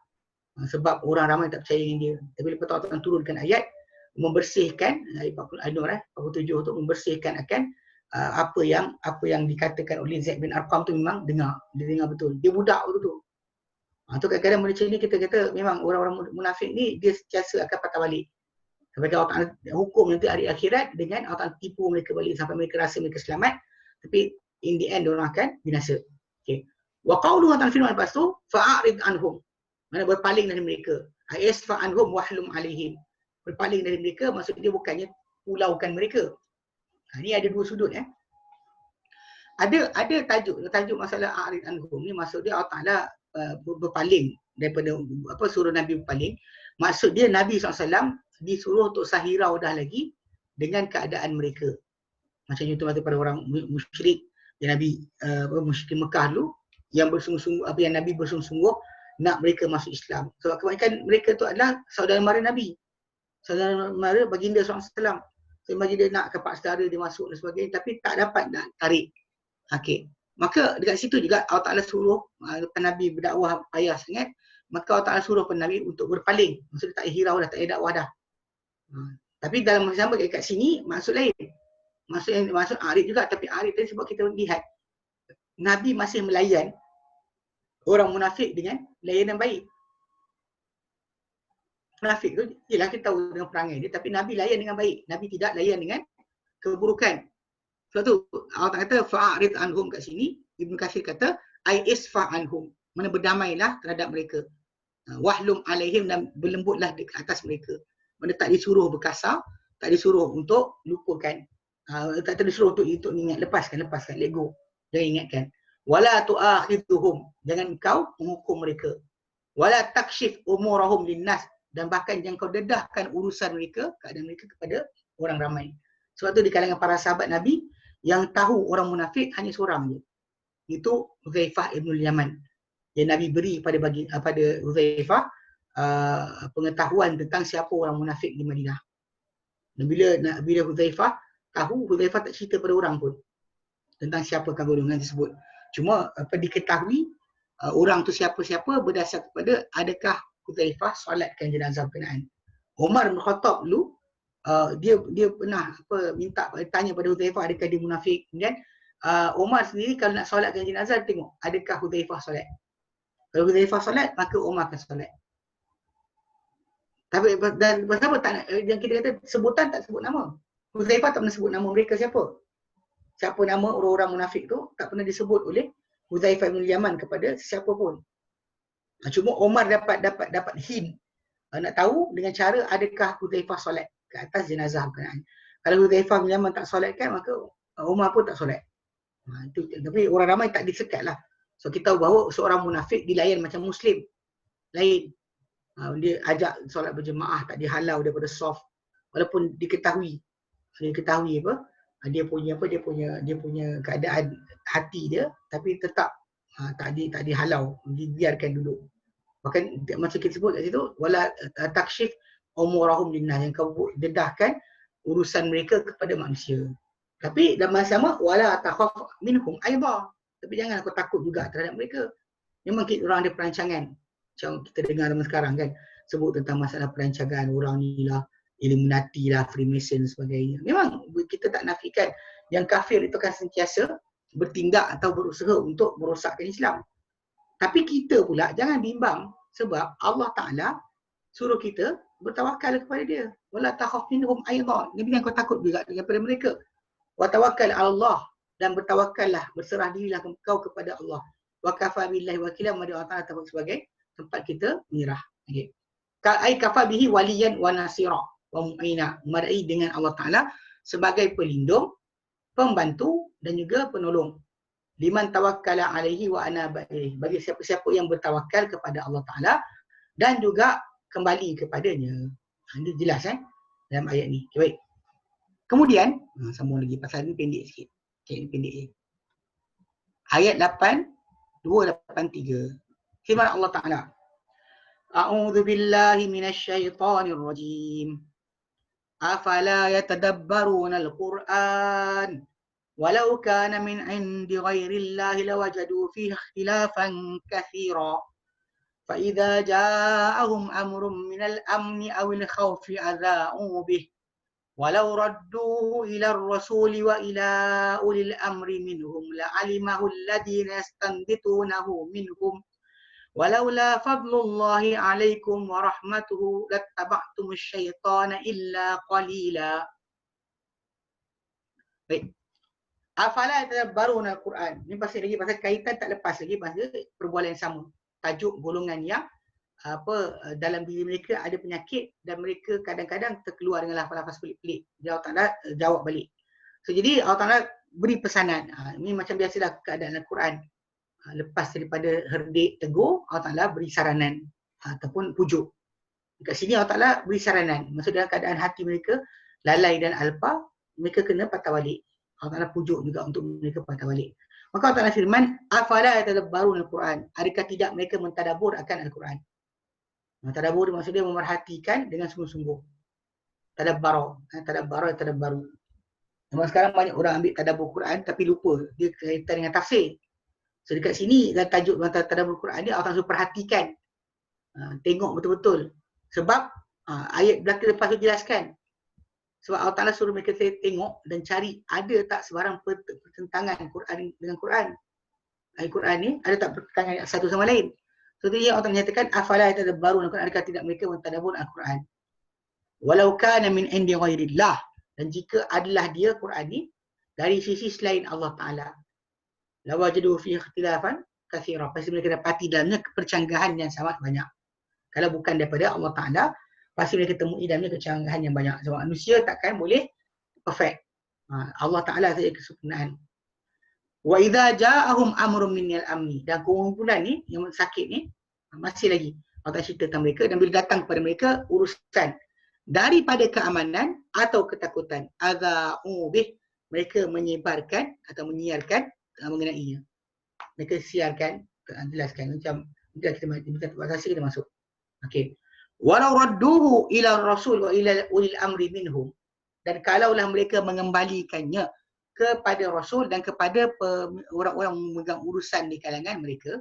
sebab orang ramai tak percaya dengan dia. Tapi lepas tu Allah turunkan ayat membersihkan, ayat 47 tu membersihkan akan apa yang dikatakan oleh Zaid bin Arqam tu memang dia dengar betul. Dia budak waktu tu. Tu kadang-kadang macam ni kita kata memang orang-orang munafik ni dia sentiasa akan patah balik. Sampai Allah Ta'ala hukum nanti hari akhirat dengan Allah Ta'ala tipu mereka balik sampai mereka rasa mereka selamat, tapi in the end orang akan binasa. Okey. Wa qawluhu ta'ala firman lepas tu fa'arid anhum, mana berpaling dari mereka. Ayasfa anhum wahlum alaihim, berpaling dari mereka maksud dia bukannya pulaukan mereka. Ini ada dua sudut Ada tajuk masalah a'rid anhum ni, maksud dia Allah Ta'ala berpaling daripada suruh Nabi berpaling. Maksud dia Nabi SAW disuruh untuk sahirau dah lagi dengan keadaan mereka. Macam contoh pada orang musyrik yang Nabi musyrik Mekah dulu yang bersungguh-sungguh yang Nabi bersungguh-sungguh nak mereka masuk Islam. Sebab kebanyakan mereka tu adalah saudara mara Nabi. Saudara mara baginda SAW. So, baginda nak kepak saudara dia masuk dan sebagainya, tapi tak dapat nak tarik. Okey. Maka dekat situ juga Allah Ta'ala suruh Nabi berdakwah payah sangat, maka Allah Ta'ala suruh Nabi untuk berpaling. Maksudnya tak hirau dah, tak ada dakwah dah. Tapi dalam masa sama dekat sini maksud lain. Maksud arid juga, tapi arid tadi sebab kita lihat Nabi masih melayan orang munafik dengan layanan baik. Munafik tu, yelah kita tahu dengan perangai dia, tapi Nabi layan dengan baik. Nabi tidak layan dengan keburukan. Sebab tu Allah kata fa'arid anhum kat sini, Ibn Katsir kata ai isfa anhum, mana berdamailah terhadap mereka. Wahlum alaihim, dan berlembutlah di atas mereka. Mana tak disuruh berkasar, Tak disuruh untuk lupakan. Tak disuruh untuk ingat, lepaskan, let go. Jangan ingatkan. Wala tu'akhidhuhum, jangan kau menghukum mereka. Wala takshif umurahum linnas, dan bahkan jangan kau dedahkan urusan mereka, keadaan mereka kepada orang ramai. Sebab tu di kalangan para sahabat Nabi, yang tahu orang munafik hanya seorang je. Itu Hudzaifah ibn Yaman. Yang Nabi beri pada Hudzaifah pengetahuan tentang siapa orang munafik di Madinah. Dan bila Hudzaifah tahu, Hudzaifah tak cerita pada orang pun tentang siapakah golongan tersebut. Cuma diketahui orang tu siapa-siapa berdasar kepada adakah Hudzaifah solatkan jenazah berkenaan. Umar bin Khattab dulu dia pernah tanya pada Hudzaifah adakah dia munafik. Kemudian Umar sendiri kalau nak solatkan jenazah, tengok adakah Hudzaifah solat. Kalau Hudzaifah solat, maka Umar akan solat. Tapi dan kenapa tak, yang kita kata sebutan tak sebut nama. Hudzaifah tak pernah sebut nama mereka siapa. Siapa nama orang-orang munafik tu tak pernah disebut oleh Hudzaifah bin Yaman kepada siapa pun. Cuma Umar dapat hint, nak tahu dengan cara adakah Hudzaifah solat ke atas jenazah berkenaan. Kalau Hudzaifah bin Yaman tak solatkan, maka Umar pun tak solat. Tapi orang ramai tak disekat lah. So kita tahu bahawa seorang munafik dilayan macam Muslim. Lain. Dia ajak solat berjemaah, tak dihalau daripada soft. Walaupun diketahui apa, dia punya keadaan hati dia, tapi tetap tak dihalau, dibiarkan dulu. Bahkan macam kita sebut kat situ, wala takshif umurahum linnas, yang kau dedahkan urusan mereka kepada manusia. Tapi dalam masa sama, wala takhaf minhum aidha, tapi jangan kau takut juga terhadap mereka. Memang orang ada perancangan. Macam kita dengar zaman sekarang kan, sebut tentang masalah perancangan orang ni lah, Illuminati lah, Freemason dan sebagainya. Memang kita tak nafikan yang kafir itu kan sentiasa bertindak atau berusaha untuk merosakkan Islam. Tapi kita pula jangan bimbang, sebab Allah Ta'ala suruh kita bertawakal kepada dia. Wala takhaf minhum aidha, jangan kau takut juga daripada mereka. Wa tawakkal 'ala Allah, dan bertawakallah, berserah dirilah kau kepada Allah. Wa kafa billahi wakila, mari Allah Ta'ala sebagai tempat kita menyerah. Okey. Ai kafa bihi waliyan wa nasira wa mu'ina, memadai dengan Allah Ta'ala sebagai pelindung, pembantu dan juga penolong. Liman tawakkala alaihi wa anaba ilaihi, bagi siapa-siapa yang bertawakal kepada Allah Ta'ala dan juga kembali kepadanya. Ini jelas dalam ayat ni. Okay, baik. Kemudian sambung lagi pasal ni pendek sikit. Okey, ni pendek je. Ayat 283. Firman Allah Ta'ala, A'udzu billahi minasy syaithanir rajim. Afala yatadabbaruna al-Qur'an walau kana min 'indi ghairillahi lawajadu fihi ikhtilafan katsira. Fa idza ja'ahum amrun minal amni awil khawfi adha'u bih. Walau radduhu ila ar-rasuli wa ila ulil amri minhum la'alimahu alladhina yastanbitunahu minhum. Walaula fadlullahi alaikum wa rahmatuhu lattaba'tumus syaitana illa qalila. Baik. Afala yatadabbaruna al-Quran. Ini pasal kaitan tak lepas lagi pasal perbualan yang sama. Tajuk golongan yang dalam diri mereka ada penyakit dan mereka kadang-kadang terkeluar dengan lafaz-lafaz pelik-pelik. Allah Ta'ala jawab balik. So jadi Allah Ta'ala beri pesanan. Ini macam biasalah keadaan Al-Quran. Lepas daripada herdik, tegur, Allah Ta'ala beri saranan ataupun pujuk. Dekat sini Allah Ta'ala beri saranan. Maksudnya dalam keadaan hati mereka lalai dan alpa, mereka kena patah balik. Allah Ta'ala pujuk juga untuk mereka patah balik. Maka Allah Ta'ala firman, afala yatadabbaruna al-Quran. Adakah tidak mereka mentadabbur akan Al-Quran? Tadabbur maksudnya memerhatikan dengan sungguh-sungguh. Tadabbaru. Memang sekarang banyak orang ambil tadabbur Quran tapi lupa dia kaitan dengan tafsir. So dekat sini dalam tajuk tadabbur Quran dia Allah suruh perhatikan. Tengok betul-betul. Sebab ayat belakang lepas tu jelaskan. Sebab Allah Ta'ala suruh mereka tengok dan cari ada tak sebarang pertentangan Quran dengan Quran. Ayat Quran ni ada tak pertentangan satu sama lain. So dia Allah menyatakan afala yatadabbaruna al-Quran, adakah tidak mereka mentadabbur Al-Quran. Walau kana min indi ghairillah, dan jika adalah dia Quran ni dari sisi selain Allah Ta'ala, lawajadu fi ikhtilafan katsira, pasti mereka dapati dalamnya percanggahan yang sangat banyak. Kalau bukan daripada Allah Ta'ala, pasti mereka temui dalamnya kecanggahan yang banyak. Sebab manusia takkan boleh perfect. Allah Ta'ala saja kesempurnaan. Wa idza ja'ahum amrun minal amni, dan kumpulan ni yang sakit ni masih lagi Allah cerita tentang mereka, dan bila datang kepada mereka urusan daripada keamanan atau ketakutan, adza'u bih, mereka menyebarkan atau menyiarkan mengenainya. Mereka siarkan, jelaskan macam kita bahasa kita masuk. Okey. Walau radduhu ila rasul wa ila ulil amri minhum, dan kalaulah mereka mengembalikannya kepada Rasul dan kepada orang-orang memegang urusan di kalangan mereka,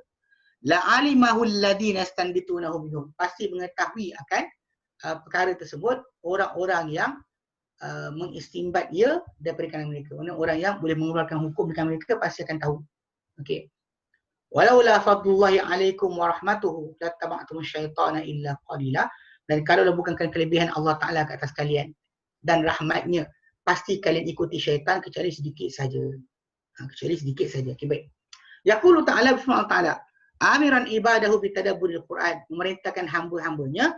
la alimahu alladhina yastanbitunahu minhum, pasti mengetahui akan perkara tersebut orang-orang yang mengistinbat ia daripada kalangan mereka. Orang yang boleh mengeluarkan hukum di kalangan mereka pasti akan tahu. Okey. Walaula fadlullahi alaikum wa rahmatuhu lattaba'tum syaitana illa qalila, dan kalau bukan kelebihan Allah Ta'ala ke atas kalian dan rahmatnya, pasti kalian ikuti syaitan kecuali sedikit saja. Kecuali sedikit saja. Okay, baik. Yaqulu Ta'ala bismillah Ta'ala amiran ibadahu bitadabburil Quran, memerintahkan hamba-hambanya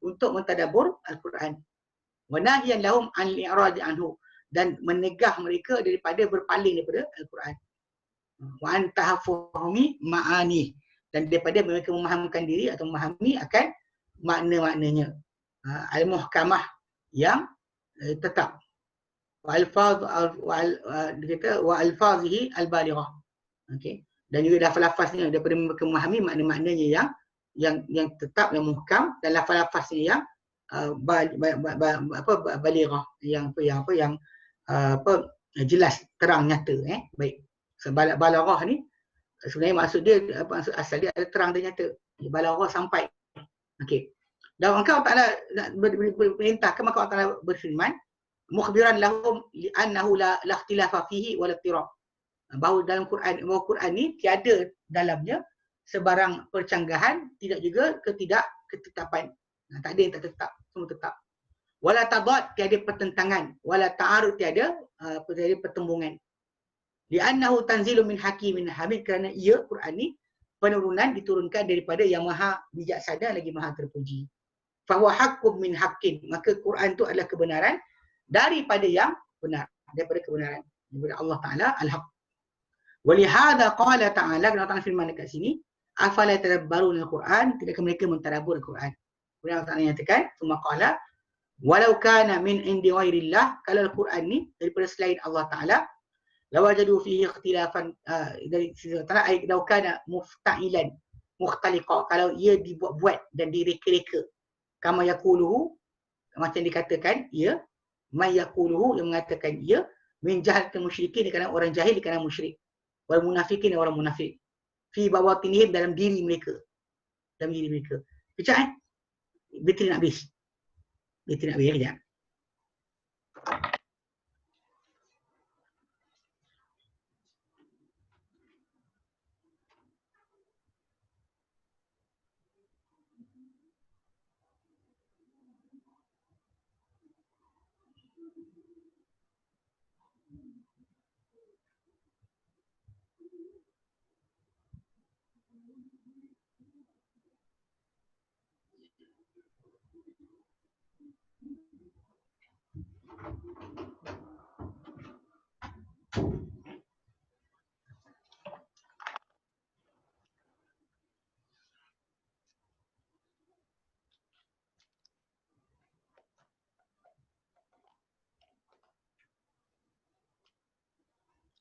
untuk mentadabbur Al-Quran. Wa nahiyan lahum an al-i'rad anhu, dan menegah mereka daripada berpaling daripada Al-Quran. Wa an tahaffuhumi ma'ani, dan daripada mereka memahamkan diri atau memahami akan makna-maknanya. Al-muhkamah, yang tetap. Wa alfazihi al-balighah. Okey. Dan juga lafaz-lafaznya daripada mereka memahami makna-maknanya yang tetap, yang muhkam, dan lafaz-lafaznya yang balighah, yang jelas, terang, nyata. Baik. Sebab balaghah ni sebenarnya maksud dia, maksud asal dia ada terang dan nyata. Balaghah sampai. Okey. Dan maka Allah Ta'ala berperintahkan, maka Allah Ta'ala berfirman mukhbiran lahum li'annahu la ikhtilafa fihi wa la ittirab, bahawa dalam Quran, bahawa Quran ni tiada dalamnya sebarang percanggahan, tidak juga ketetapan. Tak ada yang tak tetap, semua tetap. Wala tadad, tiada pertentangan, wala ta'arud, tiada pertembungan. Li'annahu tanzilu min hakimin hamid, kerana ia, Quran ni, penurunan diturunkan daripada yang maha bijaksana lagi maha terpuji. Fahuwa haqqum min haqqin, maka Quran tu adalah kebenaran daripada yang benar, daripada kebenaran daripada Allah Ta'ala al-haq. Walihada qala ta'ala, Allah Ta'ala firman dekat sini, afala tadabbarun al-Quran, tidakkah mereka mentadabbur al-Quran. Kemudian Allah Ta'ala nyatakan, summa qala walau kana min indi ghairillah, kalau al-Quran ni daripada selain Allah Ta'ala, lawajadu fihi ikhtilafan, dari sisi Allah Ta'ala, law kana mufta'ilan mukhtaliqa, kalau ia dibuat-buat dan direka-reka, kama yaquluhu, macam dikatakan ia, may yaquluhu, yang mengatakan ia, min jahalil musyrikin, kerana orang jahil, kerana musyrik, wal munafikin, orang munafik, fi bawatinihim, dalam diri mereka, dalam diri mereka. Kejap bateri nak habis. Bateri nak habis kejap.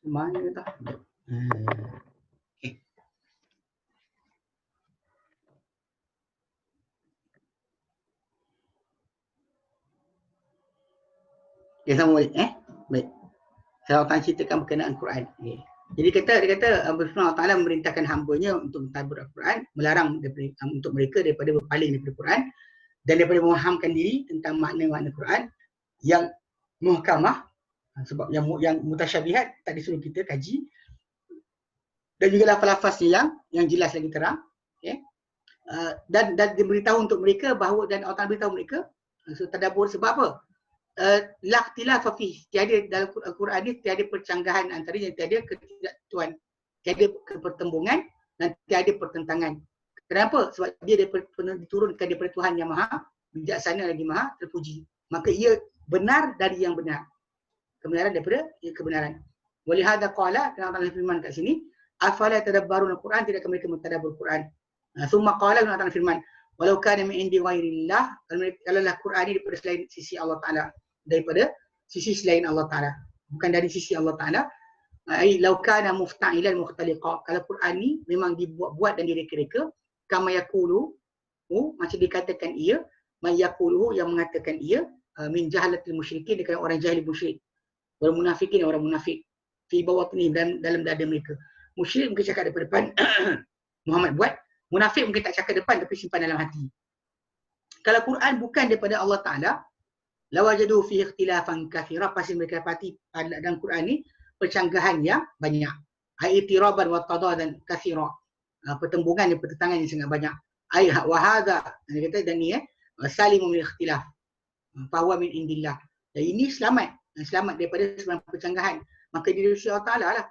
Mana tak? Okay. Okay, sama balik. Baik. Saya akan ceritakan berkenaan Quran. Okay. Jadi dia kata Allah Ta'ala memerintahkan hamba-Nya untuk mentadabbur Al-Quran, melarang untuk mereka daripada berpaling daripada Quran, dan daripada memahamkan diri tentang makna-makna Quran yang muhkamah, sebab yang mutasyabihat tak disuruh kita kaji, dan juga lafaz-lafaznya yang jelas lagi terang. Okay. Dan diberitahu untuk mereka bahawa, dan Allah Ta'ala beritahu mereka tadabbur sebab apa? La ikhtilafa fihi, tiada dalam Al-Quran ni tiada percanggahan antaranya, tiada ketidaktuan, tiada kepertembungan, dan tiada pertentangan. Kenapa? Sebab dia diturunkan daripada Tuhan yang maha bijaksana lagi maha terpuji. Maka ia benar dari yang benar. Kebenaran daripada kebenaran. Walihada qala, kerana Allah firman kat sini, afala tadabbarun al-Quran, tidakkah mereka mentadabbur Quran. Thumma qala, kerana Allah firman, walau kana min indi ghairillah, kalaulah Quran ini daripada selain sisi Allah Ta'ala, daripada sisi selain Allah Ta'ala, bukan dari sisi Allah Ta'ala. Lau kana mufta'ilan mukhtaliqa, kalau Quran ni memang dibuat-buat dan direka-reka, kama yaqulu, macam dikatakan ia, man yaqulu, yang mengatakan ia, min jahalatil musyrikin, dekat orang jahil musyrik, orang munafikin, orang munafik, fi bawatni, dalam dada mereka. Musyrik mungkin cakap depan depan, Muhammad buat, munafik mungkin tak cakap depan tapi simpan dalam hati. Kalau Quran bukan daripada Allah Ta'ala, lawajadu fi ikhtilafan kathira, pasti mereka dapati dalam Quran ni percanggahan yang banyak. Aitiraban wa tadadan kathira, pertembungan dan pertentangan yang sangat banyak. Wa hadha, dia kata, dan ni salimun min ikhtilaf, fahuwa min indillah. Dan ini selamat daripada sebarang percanggahan. Maka dari sisi Allah Ta'ala lah.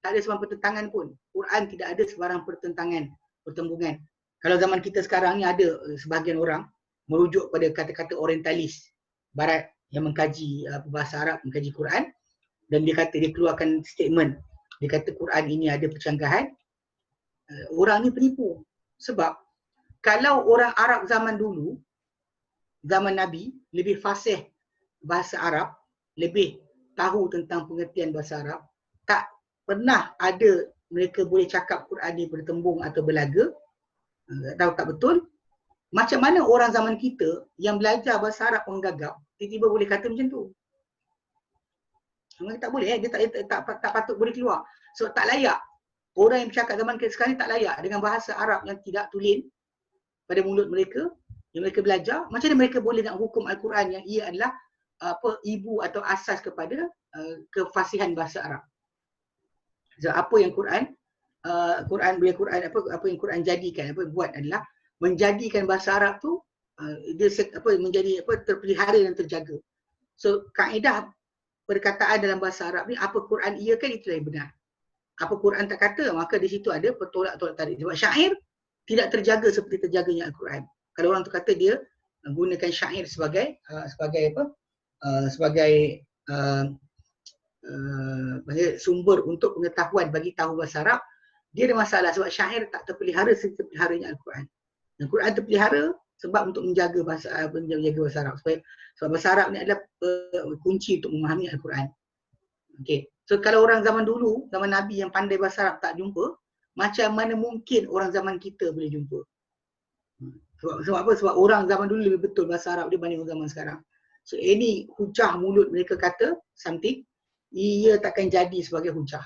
Tak ada sebarang pertentangan pun. Quran tidak ada sebarang pertentangan, pertembungan. Kalau zaman kita sekarang ni ada sebahagian orang merujuk pada kata-kata orientalis barat yang mengkaji bahasa Arab, mengkaji Quran, dan dia kata, dia keluarkan statement, dia kata Quran ini ada percanggahan. Orang ni penipu. Sebab kalau orang Arab zaman dulu, zaman Nabi, lebih fasih bahasa Arab, lebih tahu tentang pengertian bahasa Arab, tak pernah ada mereka boleh cakap Quran ni bertembung atau berlaga. Tahu tak betul? Macam mana orang zaman kita yang belajar bahasa Arab menggagap, tiba-tiba boleh kata macam tu? Tak boleh, dia tak patut boleh keluar. Sebab tak layak. Orang yang bercakap zaman kita sekarang ni tak layak dengan bahasa Arab yang tidak tulen pada mulut mereka, yang mereka belajar. Macam mana mereka boleh nak hukum Al-Quran yang ia adalah ibu atau asas kepada kefasihan bahasa Arab. So, apa yang Quran yang Quran jadikan, buat adalah menjadikan bahasa Arab tu dia menjadi terpelihara dan terjaga. So kaedah perkataan dalam bahasa Arab ni, apa Quran ia kan, itulah yang benar. Apa Quran tak kata, maka di situ ada pertolak-tolak tarik. Sebab syair tidak terjaga seperti terjaganya Al-Quran. Kalau orang tu kata dia gunakan syair sebagai sumber untuk pengetahuan bagi tahu bahasa Arab, dia ada masalah sebab syair tak terpelihara seperti terpeliharanya Al-Quran. Dan Quran terpelihara sebab untuk menjaga bahasa Arab. Sebab bahasa Arab ni adalah kunci untuk memahami Al-Quran. Okay. So kalau orang zaman dulu, zaman Nabi yang pandai bahasa Arab tak jumpa, macam mana mungkin orang zaman kita boleh jumpa? Sebab apa? Sebab orang zaman dulu lebih betul bahasa Arab dibanding orang zaman sekarang. So ini hujah mulut mereka kata something, ia takkan jadi sebagai hujah.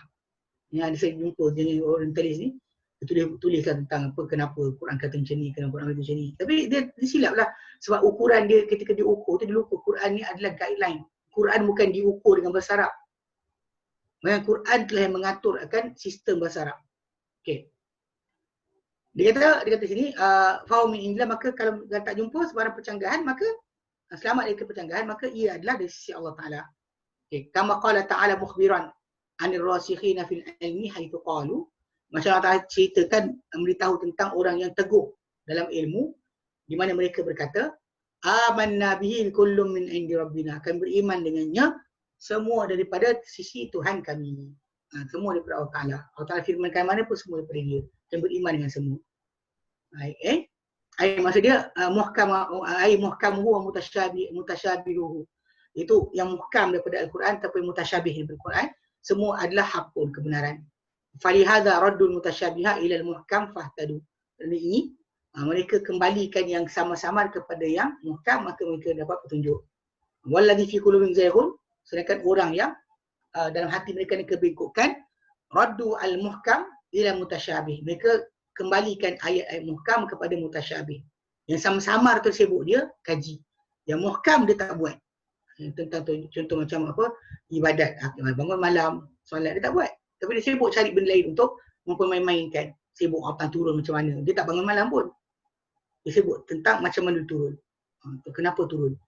Yang ada saya jumpa jenis orientalis ni, tuliskan tentang kenapa Quran kata macam ni, kenapa Quran kata macam ni. Tapi dia silap lah. Sebab ukuran dia ketika diukur tu, dia lupa Quran ni adalah guideline. Quran bukan diukur dengan bahasa Arab. Maka Quran telah yang mengatur akan sistem bahasa Arab. Okay. Dia kata sini, fahum min indillah, maka kalau tak jumpa sebarang percanggahan, maka selamat dari percanggahan, maka ia adalah dari sisi Allah Ta'ala. Okay. Kama qala ta'ala mukhbiran anir rasikhina fil ilmi haitsu qalu, macam Allah Ta'ala ceritakan, memberitahu tentang orang yang teguh dalam ilmu, di mana mereka berkata, amanna bihi kullum min indi rabbina, akan beriman dengannya semua daripada sisi Tuhan kami. Semua daripada Allah Ta'ala. Allah Ta'ala firmankan mana pun semua daripada dia. Dan beriman dengan semua. Maksud dia muhkamuhu wa mutasyabihuhu. Itu yang muhkam daripada Al-Quran ataupun mutasyabih daripada Al-Quran, semua adalah hakun, kebenaran. Falihadza raddul mutasyabiha ila al-muhkam fahtadu. Dan ini mereka kembalikan yang sama-sama kepada yang muhkam, maka mereka dapat petunjuk. Walladzi fi qulubihim zayghun, sedangkan orang yang dalam hati mereka ni kebengkokan, raddu al-muhkam ila mutasyabih. Mereka kembalikan ayat-ayat muhkam kepada mutasyabih. Yang sama-sama tersibuk dia kaji. Yang muhkam dia tak buat. Tentang contoh macam apa, ibadat, bangun malam, solat, dia tak buat. Tapi dia sibuk cari benda lain untuk mempermain-mainkan. Sibuk apa turun macam mana. Dia tak bangun malam pun. Dia sibuk tentang macam mana turun. Kenapa turun.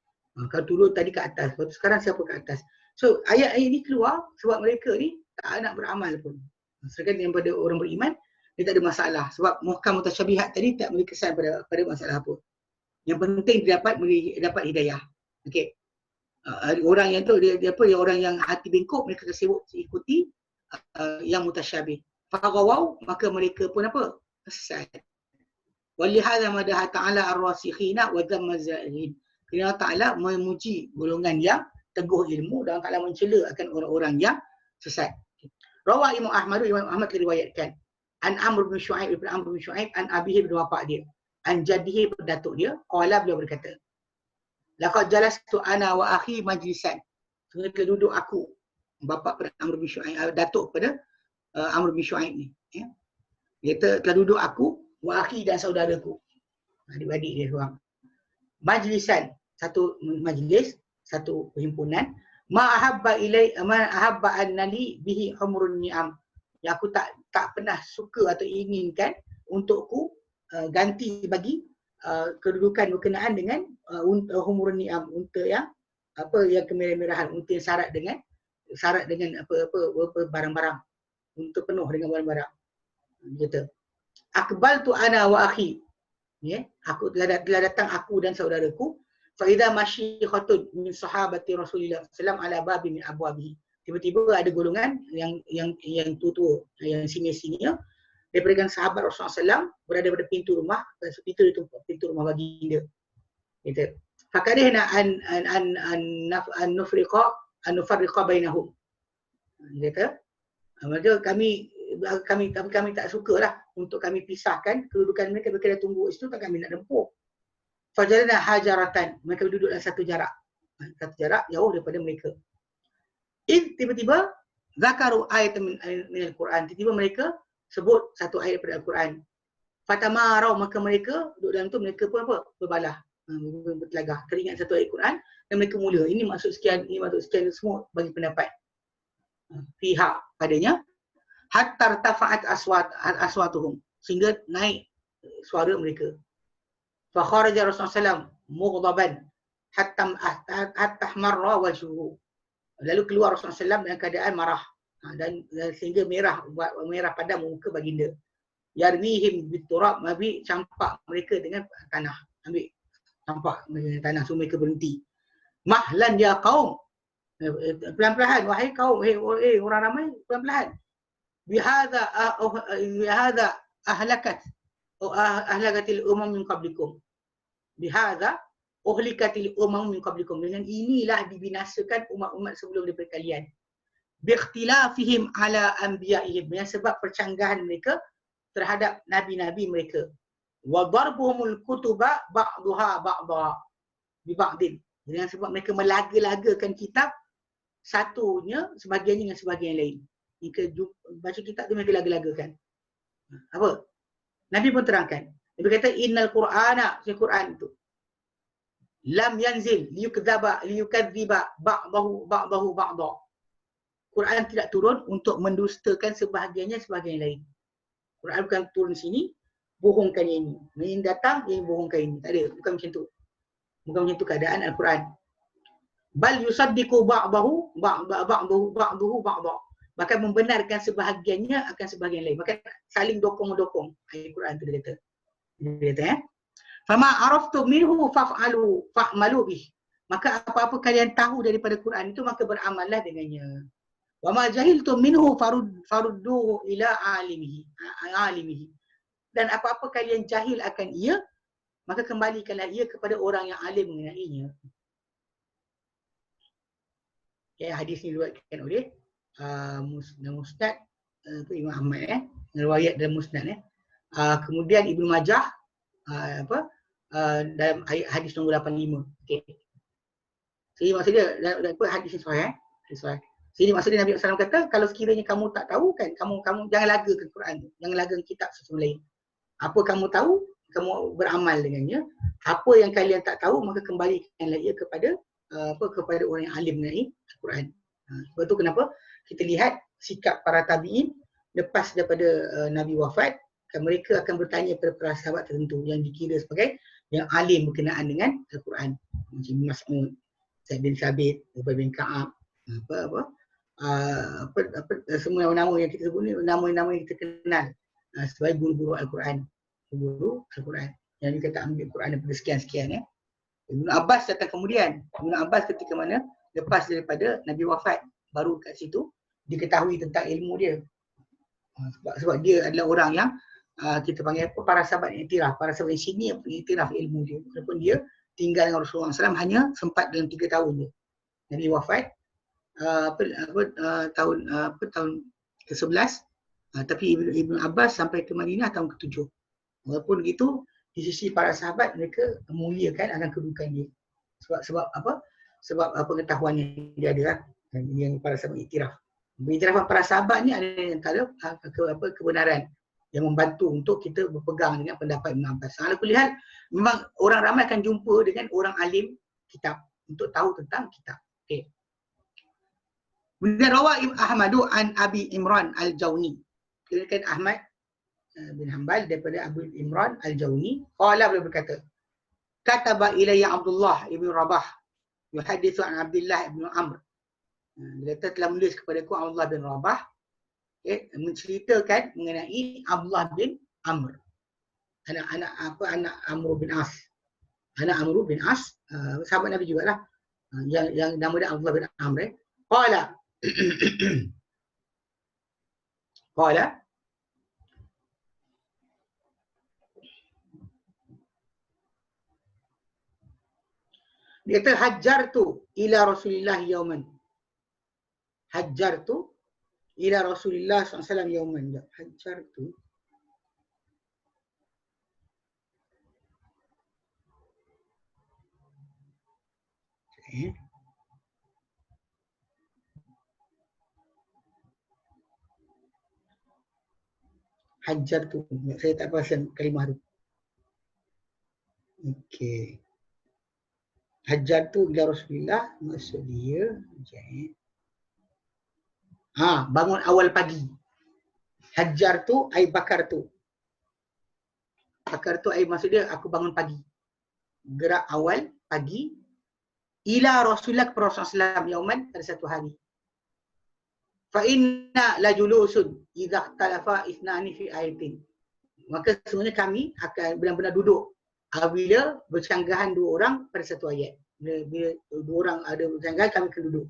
Kalau turun tadi ke atas, lepas tu sekarang siapa ke atas. So ayat-ayat ni keluar sebab mereka ni tak nak beramal pun. Sedangkan daripada orang beriman, dia tak ada masalah. Sebab muhkam mutasyabihat tadi tak memberi kesan pada masalah apa. Yang penting dia dapat hidayah. Okey. Orang yang tu dia orang yang hati bengkok, mereka tersibuk ikuti yang mutasyabih. Faghawaw, maka mereka pun apa? Sesat. Walihada madaha ta'ala ar-rasikhina wa dhamma az-zahidin. Kerana Ta'ala memuji golongan yang teguh ilmu dan Ta'ala mencela akan orang-orang yang sesat. Rawa Imam Ahmad riwayatkan an Amr bin Shu'aib an abihi bin bapa dia, an jaddihi berdatuk dia, qala beliau berkata, laqad jalastu ana wa akhi majlisan. Sebenarnya duduk aku, bapa pada Amr bin Shu'aib, datuk pada Amr bin Shu'aib ni, ya. Dia telah duduk aku wa akhi dan saudaraku, adik-adik dia seorang. Majlisan, satu majlis, satu perhimpunan. Ma ahabba annali bihi umrun ni'am. Yang aku tak pernah suka atau inginkan untukku ganti bagi kedudukan berkenaan dengan umrun ni'am, unta yang yang kemerah-merahan, unta yang syarat dengan apa barang-barang, unta penuh dengan barang-barang. Gitu. Akbaltu ana wa akhi. Ya, aku telah datang aku dan saudaraku. Fa idza masyikhatun min sahabati Rasulillah sallallahu ala babi min abwabihi. Tiba-tiba ada golongan yang tua-tua, yang senior-senior daripada sahabat Rasulullah SAW berada pada pintu rumah, pintu rumah baginda. Gitu. Fakadihna an nufarriqa bainahum. Kata, maksudnya kami tak sukalah untuk kami pisahkan kedudukan mereka. Mereka dah tunggu situ, tak kami nak dempuk. Fajalna hajaratan, mereka duduk dalam satu jarak jauh daripada mereka. Tiba-tiba zakaru ayat min al-Quran, tiba-tiba mereka sebut satu ayat daripada Al-Quran. Fatamarau, maka mereka duduk dalam tu, mereka pun apa? Berbalah, bertelagah, teringat satu ayat Quran dan mereka mula, ini maksud sekian, semua bagi pendapat pihak padanya. Hatta tafa'at aswatuhum, sehingga naik suara mereka. Fa kharaja Rasulullah SAW mughdaban hatta marra wajhuhu. Lalu keluar Rasulullah SAW dalam keadaan marah dan sehingga merah padam muka baginda. Yarmihim biturab, Nabi campak mereka dengan tanah, ambil campak dengan tanah, so mereka berhenti. Mahlan ya qaum, pelan-pelan wahai kaum, orang ramai, pelan-pelan. Bihadza ahlakatil umam min qablikum. Bihadza uhlikatil umam min qablikum. Dengan inilah dibinasakan umat-umat sebelum daripada kalian. Biikhtilafihim ala anbiya'ihim, yang sebab percanggahan mereka terhadap nabi-nabi mereka. Wa darbuhumul kutuba ba'daha ba'dha bi ba'din. Dengan sebab mereka melaga-lagakan kitab, satunya sebahagiannya dengan sebahagian lain. Jika baca kitab tu mereka laga-lagakan. Apa? Nabi pun terangkan. Nabi kata innal Qur'ana, Al-Quran tu lam yanzil liyukadziba ba'dahu ba'da. Quran tidak turun untuk mendustakan sebahagiannya sebahagian lain. Quran bukan turun sini bohongkan yang ini. Ini datang yang bohongkan ini. Tak ada, bukan macam tu. Bukan macam tu keadaan Al-Quran. Bal yusaddiqu ba'dahu ba'da. Bahkan membenarkan sebahagiannya akan sebahagian lain. Bahkan saling dokong-dokong. Ayat Quran tu dia kata. Dia kata Fama araftu minhu fa'malu bih. Maka apa-apa kalian tahu daripada Quran itu, maka beramallah dengannya. Wa ma jahiltu minhu farudduhu ila alimihi. Dan apa-apa kalian jahil akan ia, maka kembalikanlah ia kepada orang yang alim mengenainya. Okay, hadis ini diriwayatkan oleh Musnad Imam Ahmad, riwayat dalam Musnad. Kemudian Ibnu Majah dalam hadis nombor 85. Okey. Jadi maksudnya hadis ini sahih. Jadi maksudnya Nabi SAW kata, kalau sekiranya kamu tak tahu kan, kamu jangan lagakan Quran tu, jangan lagakan kitab sesuatu lain. Apa kamu tahu, kamu beramal dengannya. Apa yang kalian tak tahu, maka kembalikanlah ia kepada kepada orang yang alim mengenai Al-Quran. Sebab tu kenapa kita lihat sikap para tabi'in lepas daripada Nabi wafat, mereka akan bertanya kepada para sahabat tertentu yang dikira sebagai yang alim berkenaan dengan Al-Quran. Macam Mas'ud, Zaid bin Thabit, Ubay bin Ka'ab, semua nama yang kita sebut ni, nama-nama yang kita kenal sebagai guru-guru Al-Quran. Guru Al-Quran. yang dia kata ambil Quran daripada sekian-sekian ya. Ibn Abbas datang kemudian. Ibn Abbas ketika mana lepas daripada Nabi wafat, baru kat situ diketahui tentang ilmu dia. Sebab dia adalah orang yang kita panggil apa, para sahabat yang iktiraf, para sahabat yang sini yang iktiraf ilmu dia. Walaupun dia tinggal dengan Rasulullah SAW hanya sempat dalam 3 tahun je. Nabi wafat tahun ke-11, tapi Ibn Abbas sampai ke Madinah tahun ke-7. Walaupun begitu, di sisi para sahabat mereka memuliakan akan kedudukan dia. Sebab apa? Sebab pengetahuan yang dia ada lah, yang para sahabat iktiraf. Iktirafan para sahabat ni ada yang antara kebenaran yang membantu untuk kita berpegang dengan pendapat Ibn Abbas. Kalau kulihat, memang orang ramai akan jumpa dengan orang alim kitab untuk tahu tentang kitab. Okey. Kemudian rawah Ahmadu an Abi Imran Al-Jawni. Diriwayatkan Ahmad bin Hanbal daripada Abu Imran Al-Jawni, qala, beliau berkata, kataba ilayya Abdullah ibn Rabah yuhadithu an Abdullah ibn Amr. Dia kata telah menulis kepadaku Abdullah bin Rabah, menceritakan mengenai Abdullah bin Amr, anak Amr bin As. Anak Amr bin As, sahabat Nabi jugalah, yang nama dia Abdullah bin Amr. Qala qala dia kata hajjartu ila Rasulillah yauman. Hajjartu ila Rasulillah SAW yauman. Hajjartu. Okay. Hajjartu. Saya tak perasan kalimah tu. Okey. Hajjartu ila Rasulillah, maksud dia bangun awal pagi. Hajjartu ai bakartu. Bakartu ai maksud dia aku bangun pagi. Gerak awal pagi ila Rasulillah kepada Rasulullah SAW yauman, pada satu hari. Fa inna la julusun idza talafa ithnani fi ayatin. Maka sebenarnya kami akan benar-benar duduk bila bercanggahan 2 orang pada satu ayat. Bila 2 orang ada bercanggahan, kami akan duduk.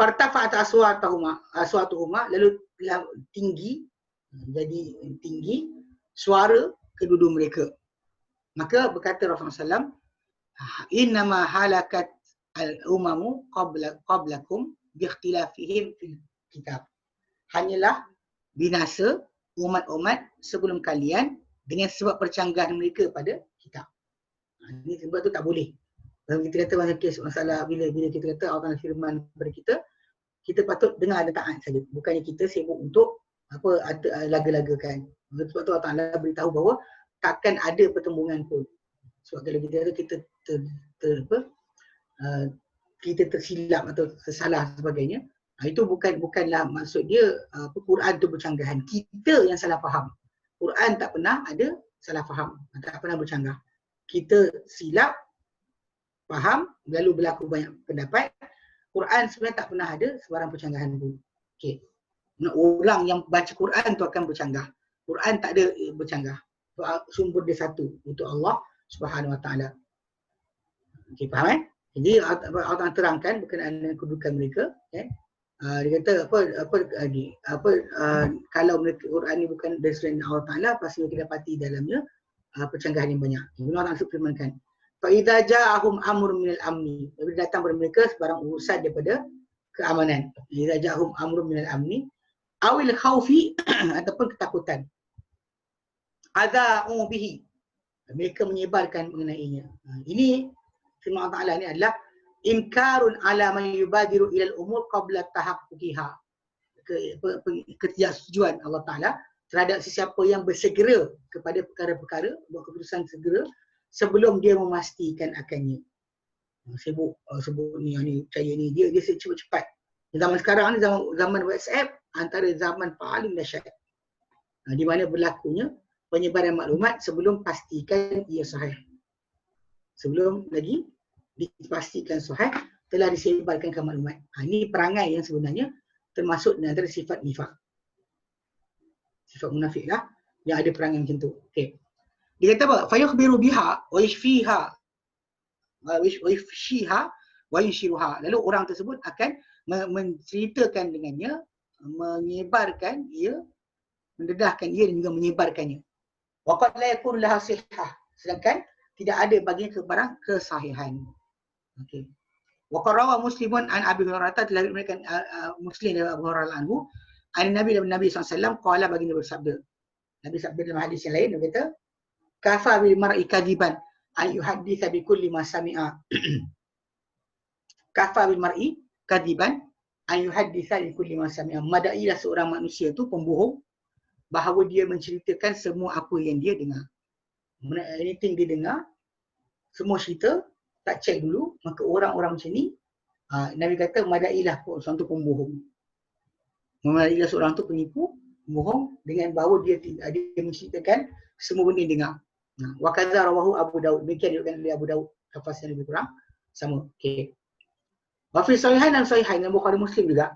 Fartafa'at aswatuhuma, lalu tinggi, jadi tinggi suara kedua mereka. Maka berkata Rasulullah SAW, innama halakat al-umamu qablakum biikhtilafihim fil kitab. Hanyalah binasa umat-umat sebelum kalian dengan sebab percanggahan mereka pada kitab. Ini sebab tu tak boleh. Kalau kita kata masalah bila kita kata Allah Ta'ala firman kepada kita, kita patut dengar dan taat saja. Bukannya kita sibuk untuk laga-lagakan. Sebab tu Allah Ta'ala beritahu bahawa takkan ada pertembungan pun. Sebab kalau kita kita tersilap atau tersalah sebagainya, itu bukanlah maksud dia Quran tu bercanggahan. Kita yang salah faham. Quran tak pernah ada salah faham, tak pernah bercanggah. Kita silap faham, lalu berlaku banyak pendapat. Quran sebenarnya tak pernah ada sebarang percanggahan pun. Okey. Orang yang baca Quran tu akan bercanggah. Quran tak ada bercanggah. Sumber dia satu, itu Allah Subhanahu Wa Taala. Okey, faham Jadi Allah terangkan berkenaan dengan kedudukan mereka, dia kata kalau mereka Quran ni bukan dari selain Allah Taala, pasti kita dapati dalamnya percanggahan yang banyak. Allah Taala firmankan, fa idza ja'ahum amrun minal amni, bila datang kepada mereka sebarang urusan daripada keamanan. Idza ja'ahum amrun minal amni awil khaufi, ataupun ketakutan. Adza'u bihi, mereka menyebarkan mengenainya. Ini firman Allah Taala ni adalah inkarun ala man yubadiru ilal umur qabla tahaqquqiha. Ketidaksetujuan Allah Taala terhadap sesiapa yang bersegera kepada perkara-perkara, buat keputusan segera sebelum dia memastikan akannya. Sebut ni percaya ni, dia cepat-cepat. Zaman sekarang ni zaman WhatsApp antara zaman paling dahsyat. Di mana berlakunya penyebaran maklumat sebelum pastikan ia sahih. Sebelum lagi dipastikan sahih, telah disebarkan ke maklumat. Ini perangai yang sebenarnya termasuk antara sifat nifak. Sifat munafik lah yang ada perangai macam tu. Okey. Dia kata apa? Fayukhbiru biha wa yashfiha wa yafshiha wa yunshiruha. Lalu orang tersebut akan menceritakan dengannya, menyebarkan ia, mendedahkan ia dan juga menyebarkannya. Wa qad la yakun laha sihhah. Sedangkan tidak ada baginya barang kesahihan. Okey. Wa qarawa Muslimun an Abi Hurairah, telah diriwayatkan Muslim dari Abu Hurairah anhu, an Nabi SAW qala, baginda bersabda. Nabi sabda dalam hadis yang lain, dia kata, kafa bil mar'i kadiban ay yuhadditha bi kulli ma sami'a. Kafa bil mar'i kadiban ay yuhadditha bi kulli ma sami'a. Madailah seorang manusia tu pembohong bahawa dia menceritakan semua apa yang dia dengar. Anything dia dengar, semua cerita, tak cek dulu, maka orang-orang macam ni, Nabi kata madailah seorang tu pembohong. Madailah seorang tu penipu, pembohong dengan bahawa dia menceritakan semua benda yang dengar. Wa kadza rawahu Abu Daud. Demikian diriwayatkan oleh Abu Daud. Lafaz yang lebih kurang sama. Okey. Wa fi sahihain dan sahihain Bukhari Muslim juga.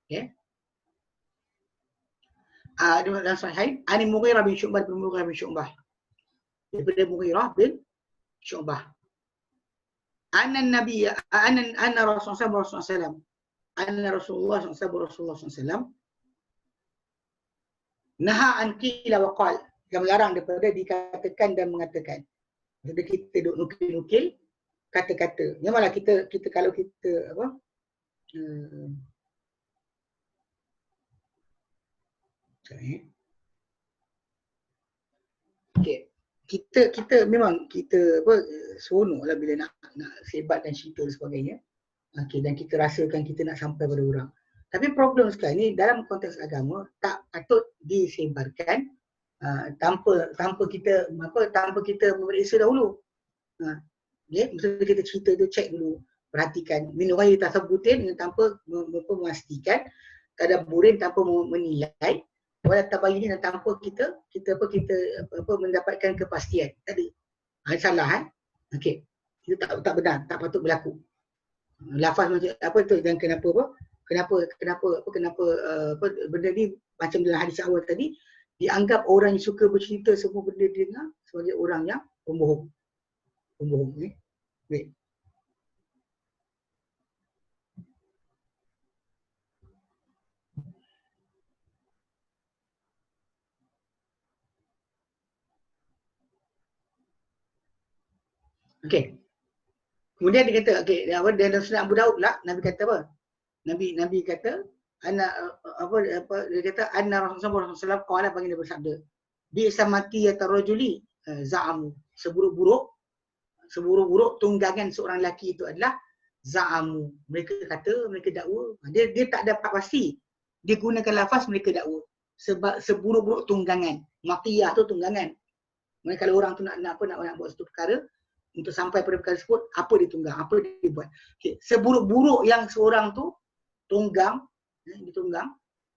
Okey. Dalam sahihain, Ani Mughirah bin Syu'bah bin Mughirah bin Syu'bah. Daripada Mughirah bin Syu'bah. Anna Nabi anna Rasulullah SAW anna Rasulullah SAW naha an qila wa qal, yang melarang daripada dikatakan dan mengatakan. Jadi kita duk nukil-nukil kata-kata. Memanglah kita kalau kita apa? Okey. Kita memang kita apa, seronoklah bila nak sebat dan cerita dan sebagainya. Okey, dan kita rasakan kita nak sampai pada orang. Tapi problem sekarang ni dalam konteks agama tak patut disebarkan tanpa kita memeriksa dahulu. Maksudnya kita cerita tu cek dulu, perhatikan min ghairi tasabbutin, tanpa memastikan, tadabburin, tanpa menilai, wala tabayyun, tanpa kita mendapatkan kepastian. Tadi salah okey. Itu tak benar, tak patut berlaku. Lafaz macam apa tu, dan kenapa benda ni macam dalam hadis awal tadi, dianggap orang yang suka bercerita semua benda dia dengar sebagai orang yang pembohong ni. Baik. Okey. Kemudian dia kata, okey, dalam Sunan Abu Daud lah, Nabi kata apa? Nabi kata, dia kata anna Rasulullah SAW qala, baginda bersabda, bi samati yatarajuli za'amu, seburuk-buruk tunggangan seorang lelaki itu adalah za'amu. Mereka kata, mereka dakwa. Dia tak dapat pasti. Dia gunakan lafaz mereka dakwa. Sebab seburuk-buruk tunggangan. Maqiyah tu tunggangan. Mereka kalau orang tu nak buat satu perkara, untuk sampai pada perkara tersebut, apa dia tunggang, apa dia buat. Okay. Seburuk-buruk yang seorang tu ditunggang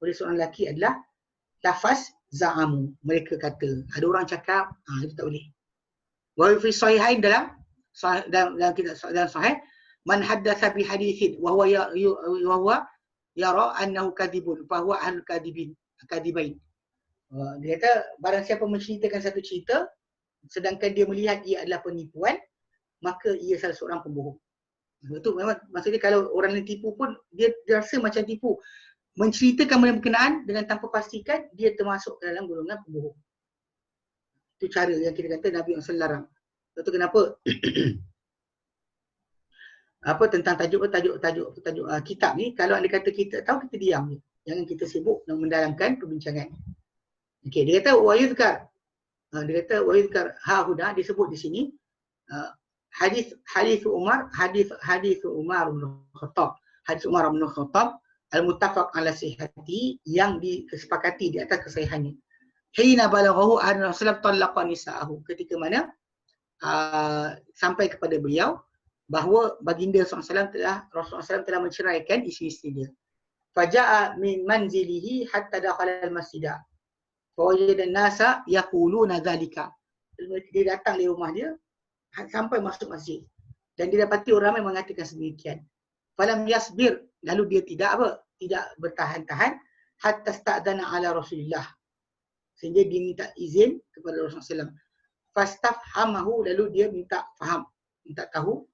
oleh seorang lelaki adalah lafaz za'amu. Mereka kata. Ada orang cakap, itu tak boleh. Wa fi sahihain, dalam sahih, man haddatsa bi haditsin wa huwa yara annahu kadhibun fa huwa ahlul kadibain. Dia kata barang siapa menceritakan satu cerita sedangkan dia melihat ia adalah penipuan, maka ia salah seorang pembohong. Itu memang maksudnya kalau orang yang tipu pun dia rasa macam tipu. Menceritakan benda berkenaan dengan tanpa pastikan, dia termasuk dalam golongan pembohong. Itu cara yang kita kata Nabi SAW larang. Itu kenapa apa tentang tajuk kitab ni, kalau anda kata kita tahu, kita diam je. Jangan kita sibuk dan mendalamkan perbincangan. Okey, dia kata wa yuzkar. Dia kata wa yuzkar hahuda, disebut di sini hadis Umar bin Khattab. Hadis Umar bin Khattab al-muttafaq ala sihhati, yang disepakati di atas kesahihannya. Hina balaghahu anna Rasulullah talaqa nisa'ahu, ketika mana sampai kepada beliau bahawa baginda Rasulullah SAW telah menceraikan isteri-isteri dia. Faja'a min manzilihi hatta dakhala al-masjidah. Fawajada an-nasa yaquluna dzalika. Dia datang di rumah dia sampai masuk masjid dan dia dapati orang ramai mengatakan sedemikian. Falam yasbir, lalu dia tidak bertahan-tahan hatta sta'dana ala Rasulillah, sehingga dia minta izin kepada Rasulullah SAW. fastafhamahu, lalu dia minta faham, minta tahu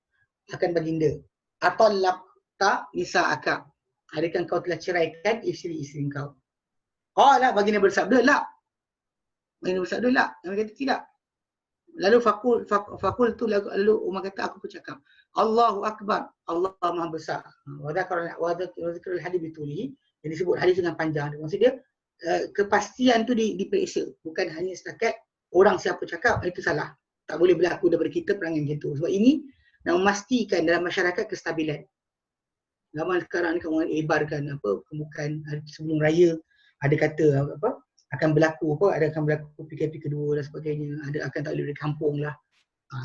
akan baginda. Atallaqta nisa'aka, adakah kau telah ceraikan isteri-isteri kau? Qala, baginda bersabda, la. Baginda bersabda, la. Nabi kata tidak. Lalu fakul tu, lalu Umar kata, aku bercakap, Allahu Akbar, Allah Maha Besar. Wa dzikrul hadis bitulihi, yang disebut hadis dengan panjang. Maksud dia kepastian tu diperiksa, bukan hanya setakat orang siapa cakap itu salah. Tak boleh berlaku daripada kita perangai macam tu. Sebab ini nak memastikan dalam masyarakat kestabilan. Zaman sekarang ni kamu ibarkan apa pembukaan sebelum raya, ada kata apa akan berlaku apa, ada akan berlaku PKP kedua dan sebagainya, ada akan tak boleh dari kampung lah.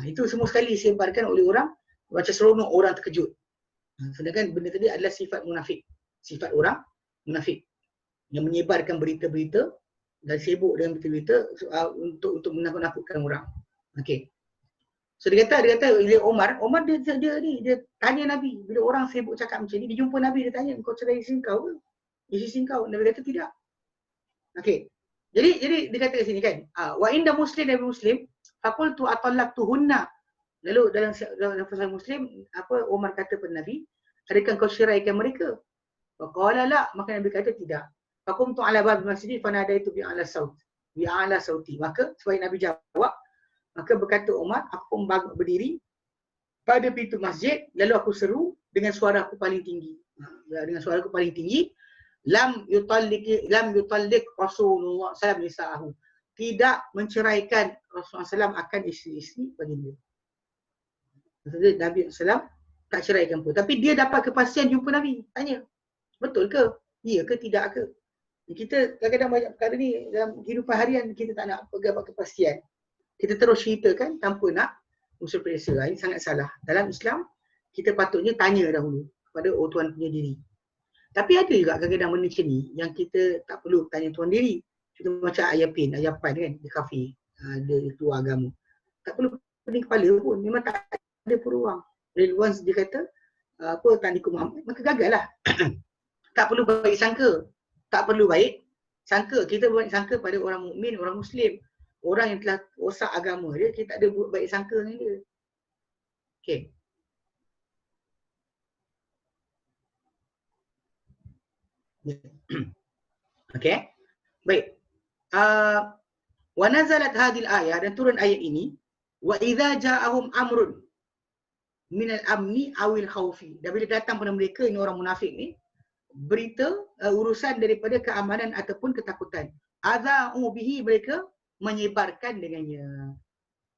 Itu semua sekali disebarkan oleh orang macam seronok, orang terkejut. Sedangkan benda tadi adalah sifat munafik, sifat orang munafik yang menyebarkan berita-berita dan sibuk dengan berita-berita untuk menakut-nakutkan orang. Okey. So dia kata Umar dia tanya Nabi, bila orang sibuk cakap macam ni, dia jumpa Nabi, dia tanya, kau cerai isteri kau ke? Isteri kau? Nabi kata tidak. Okey. Jadi dia kata kat sini kan, wa inda muslim dan muslim, faqultu atallaqtuhunna. Lalu dalam fasal Muslim, apa Umar kata kepada Nabi, adakah kau ceraikan mereka? Faqala la, maka Nabi kata tidak. Faqumtu ala bab masjid fanadaitu bi ala sauti. Maka supaya Nabi jawab, maka berkata Umar, aku pun berdiri pada pintu masjid, lalu aku seru dengan suara aku paling tinggi. Dengan suara aku paling tinggi, lam yutallik Rasulullah sallallahu alaihi wasallam, tidak menceraikan Rasulullah SAW akan isteri-isteri baginda. Maksudnya Nabi SAW tak ceraikan pun. Tapi dia dapat kepastian jumpa Nabi. Tanya, betul ke? Ya ke tidak ke? Kita kadang-kadang banyak perkara ni dalam kehidupan harian kita tak nak dapat kepastian. Kita terus ceritakan tanpa nak usul periksa. Ini sangat salah. Dalam Islam, kita patutnya tanya dahulu kepada tuan punya diri. Tapi ada juga kadang-kadang benda macam ni yang kita tak perlu tanya tuan diri. Contoh macam ayapan kan di kafe, dia keluar agama. Tak perlu pening kepala pun, memang tak ada peluang. Once dia kata apa tandiku Muhammad, maka gagal lah. Tak perlu baik sangka. Tak perlu baik sangka. Kita baik sangka pada orang mukmin, orang Muslim. Orang yang telah rosak agama dia, kita tak ada buat baik sangka dengan dia. Okey. Okey. Baik. Wa nazalat hadhil ayah, dan turun ayat ini, wa idza ja'ahum amrun minal amni awil khaufi. Dan bila datang pada mereka, ini orang munafik ni, berita urusan daripada keamanan ataupun ketakutan, adza'u bihi, mereka menyebarkan dengannya.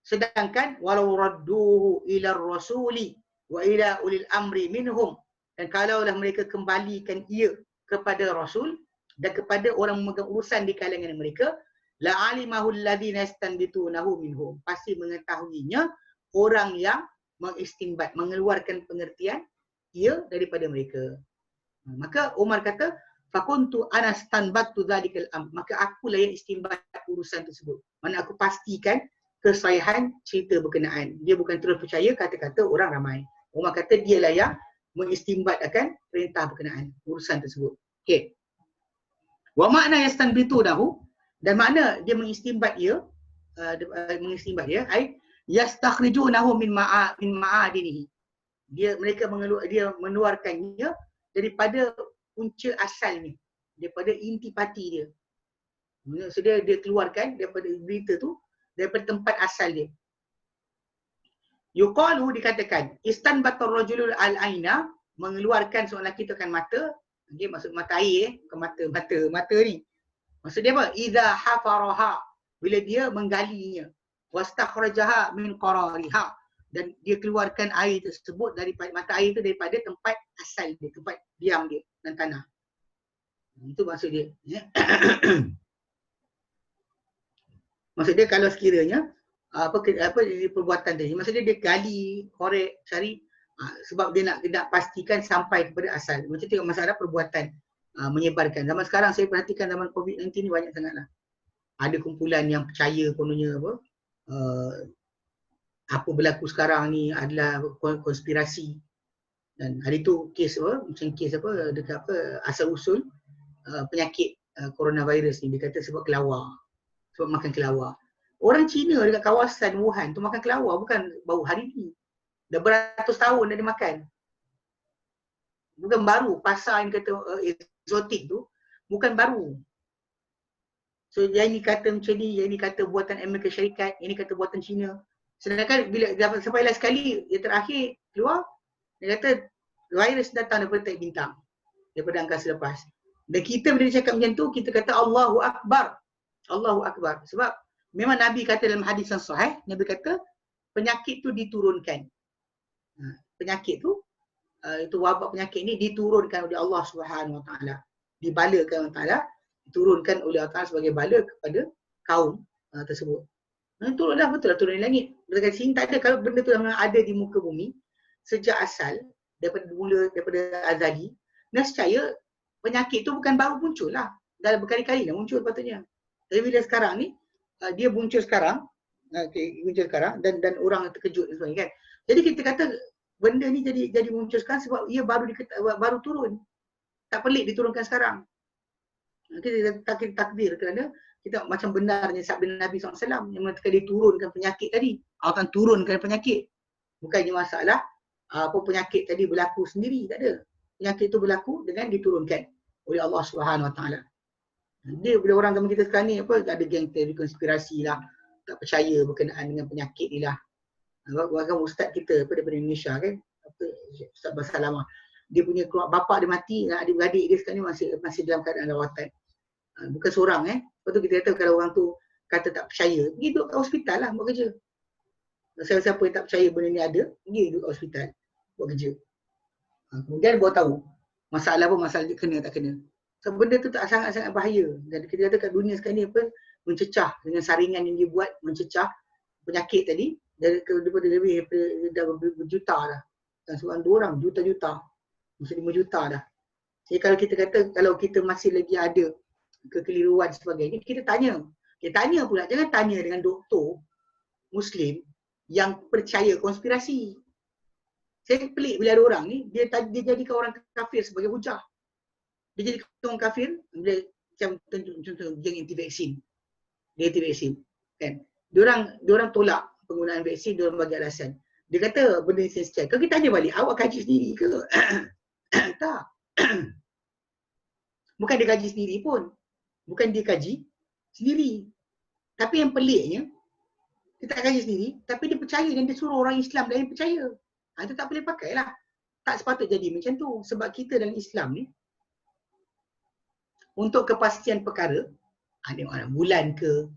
Sedangkan walau radduhu ila rasuli wa ila ulil amri minhum, dan kalaulah mereka kembalikan ia kepada Rasul dan kepada orang memegang urusan di kalangan mereka, la alimahu alladhina yastanbitunahu minhum, pasti mengetahuinya orang yang mengistinbat, mengeluarkan pengertian ia daripada mereka. Maka Umar kata, fakuntu ana stanbatu dzalikal am, maka akulah yang istinbat urusan tersebut. Mana aku pastikan kesahihan cerita berkenaan. Dia bukan terus percaya kata-kata orang ramai. Umar kata dialah yang mengistinbat akan perintah berkenaan urusan tersebut. Okey. Wa makna yastanbitunahu, dan makna dia mengistinbat ia, ai yastakhrijunahu min ma'adinihi. Mereka mengeluarkannya daripada punca asalnya, daripada intipati dia. Maksudnya dia keluarkan daripada berita tu, daripada tempat asal dia. Yuqalu, dikatakan, istanbatar rajulul al-aina, mengeluarkan seorang lelaki tu kan mata. Okay, maksud mata air, bukan mata ni. Maksud dia apa? Idza hafaraha, bila dia menggalinya. Wastakhrajaha min qarariha, dan dia keluarkan air tersebut daripada mata air itu daripada tempat asal dia, tempat diam dia dan tanah. Itu maksud dia. Maksud dia kalau sekiranya apa perbuatan tadi, maksud dia gali, korek, cari, sebab dia nak pastikan sampai kepada asal. Macam tengok masalah perbuatan menyebarkan. Zaman sekarang saya perhatikan zaman COVID-19 ni banyak sangatlah. Ada kumpulan yang percaya kononnya apa berlaku sekarang ni adalah konspirasi. Dan hari tu kes macam kes dekat asal usul penyakit coronavirus ni, dia kata sebab kelawar. Sebab makan kelawar. Orang Cina dekat kawasan Wuhan tu makan kelawar bukan baru hari ni. Dah beratus tahun dah dia makan. Bukan baru. Pasar yang kata eksotik tu bukan baru. So yang ni kata macam ni, yang ni kata buatan Amerika Syarikat, yang ni kata buatan Cina. Sedangkan bila sampai last sekali yang terakhir keluar, dia kata virus datang daripada taik bintang, daripada angkasa lepas. Dan kita bila dia cakap macam tu, kita kata Allahu Akbar. Allahu Akbar. Sebab memang Nabi kata dalam hadis yang sahih, Nabi kata penyakit tu diturunkan. Penyakit tu, itu wabak penyakit ni diturunkan oleh Allah Subhanahu Wa Taala. Dibalakan Allah Taala, diturunkan oleh Allah Taala sebagai bala kepada kaum tersebut. Turunlah, betul lah turun dari langit. Berkata sini tak ada, kalau benda tu memang ada di muka bumi sejak asal, daripada mula, daripada azali. Nescaya penyakit tu bukan baru muncul lah. Dah berkali-kali dah muncul patutnya. Tapi bila sekarang ni, dia muncul sekarang, muncul sekarang dan orang terkejut dan sebagainya kan. Jadi kita kata benda ni jadi muncul sekarang sebab ia baru turun. Tak pelik diturunkan sekarang. Kita takdir kerana kita macam benarnya sabda Nabi SAW yang mengatakan dia turunkan penyakit tadi. Akan turunkan penyakit. Bukannya masalah apa penyakit tadi berlaku sendiri, tak ada. Penyakit itu berlaku dengan diturunkan oleh Allah Subhanahu Wa Taala. Dia bila orang zaman kita sekarang ni apa ada geng teori konspirasi lah, tak percaya berkenaan dengan penyakit ni lah. Bahkan ustaz kita daripada Indonesia kan, Ustaz Basalamah, dia punya bapa dia mati, adik-beradik dia sekarang ni masih dalam keadaan rawatan. Bukan seorang Lepas tu kita kata kalau orang tu kata tak percaya, pergi duduk kat hospital lah buat kerja. Siapa-siapa yang tak percaya benda ni ada, pergi duduk kat hospital buat kerja. Kemudian baru tahu masalah apa, masalah dia kena tak kena. So benda tu tak sangat-sangat bahaya. Dan kita kata kat dunia sekarang ni apa, mencecah dengan saringan yang dia buat, mencecah penyakit tadi daripada lebih dah berjuta dah. Dan seorang dua orang, juta-juta. Mesti 5 juta dah. Jadi kalau kita kata, kalau kita masih lagi ada kekeliruan sebagainya, kita tanya. Kita tanya pula, jangan tanya dengan doktor Muslim yang percaya konspirasi. Saya pelik bila ada orang ni, dia jadikan orang kafir sebagai hujah. Dia jadikan orang kafir, bila macam contoh geng anti-vaksin. Dia anti-vaksin. Kan? Diorang tolak penggunaan vaksin, diorang bagi alasan. Dia kata benda esensial. Kalau kita tanya balik, awak kaji sendiri ke? Tak. Bukan dia kaji sendiri pun. Bukan dia kaji sendiri. Tapi yang peliknya, dia tak kaji sendiri, tapi dia percaya dan dia suruh orang Islam lain percaya. Itu tak boleh pakai lah. Tak sepatut jadi macam tu. Sebab kita dalam Islam ni, untuk kepastian perkara, ada bulan ke,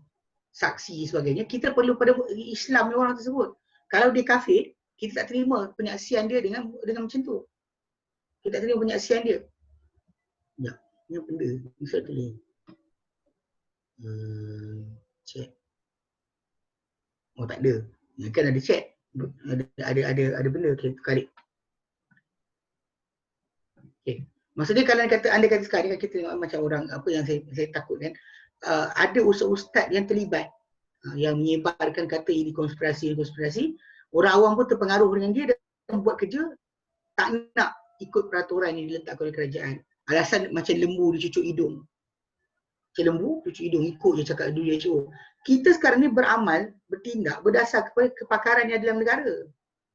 saksi sebagainya, kita perlu pada Islam ni orang tersebut. Kalau dia kafir, kita tak terima penyaksian dia dengan macam tu. Kita tak terima penyaksian dia. Ya, ni benda. Bisa tulis. Check. Oh tak ada. Kan ada check. Ada benda. Okay, tukar balik. Okay. Maksudnya kalau anda kata sekarang kita tengok macam orang apa yang saya takut kan, ada ustaz-ustaz yang terlibat yang menyebarkan kata ini konspirasi. Orang awam pun terpengaruh dengan dia dan buat kerja tak nak ikut peraturan yang diletakkan oleh kerajaan. Alasan macam lembu dicucuk hidung. Macam lembu cucuk hidung, ikut je cakap WHO. Kita sekarang ni beramal, bertindak berdasar kepada kepakaran yang dalam negara.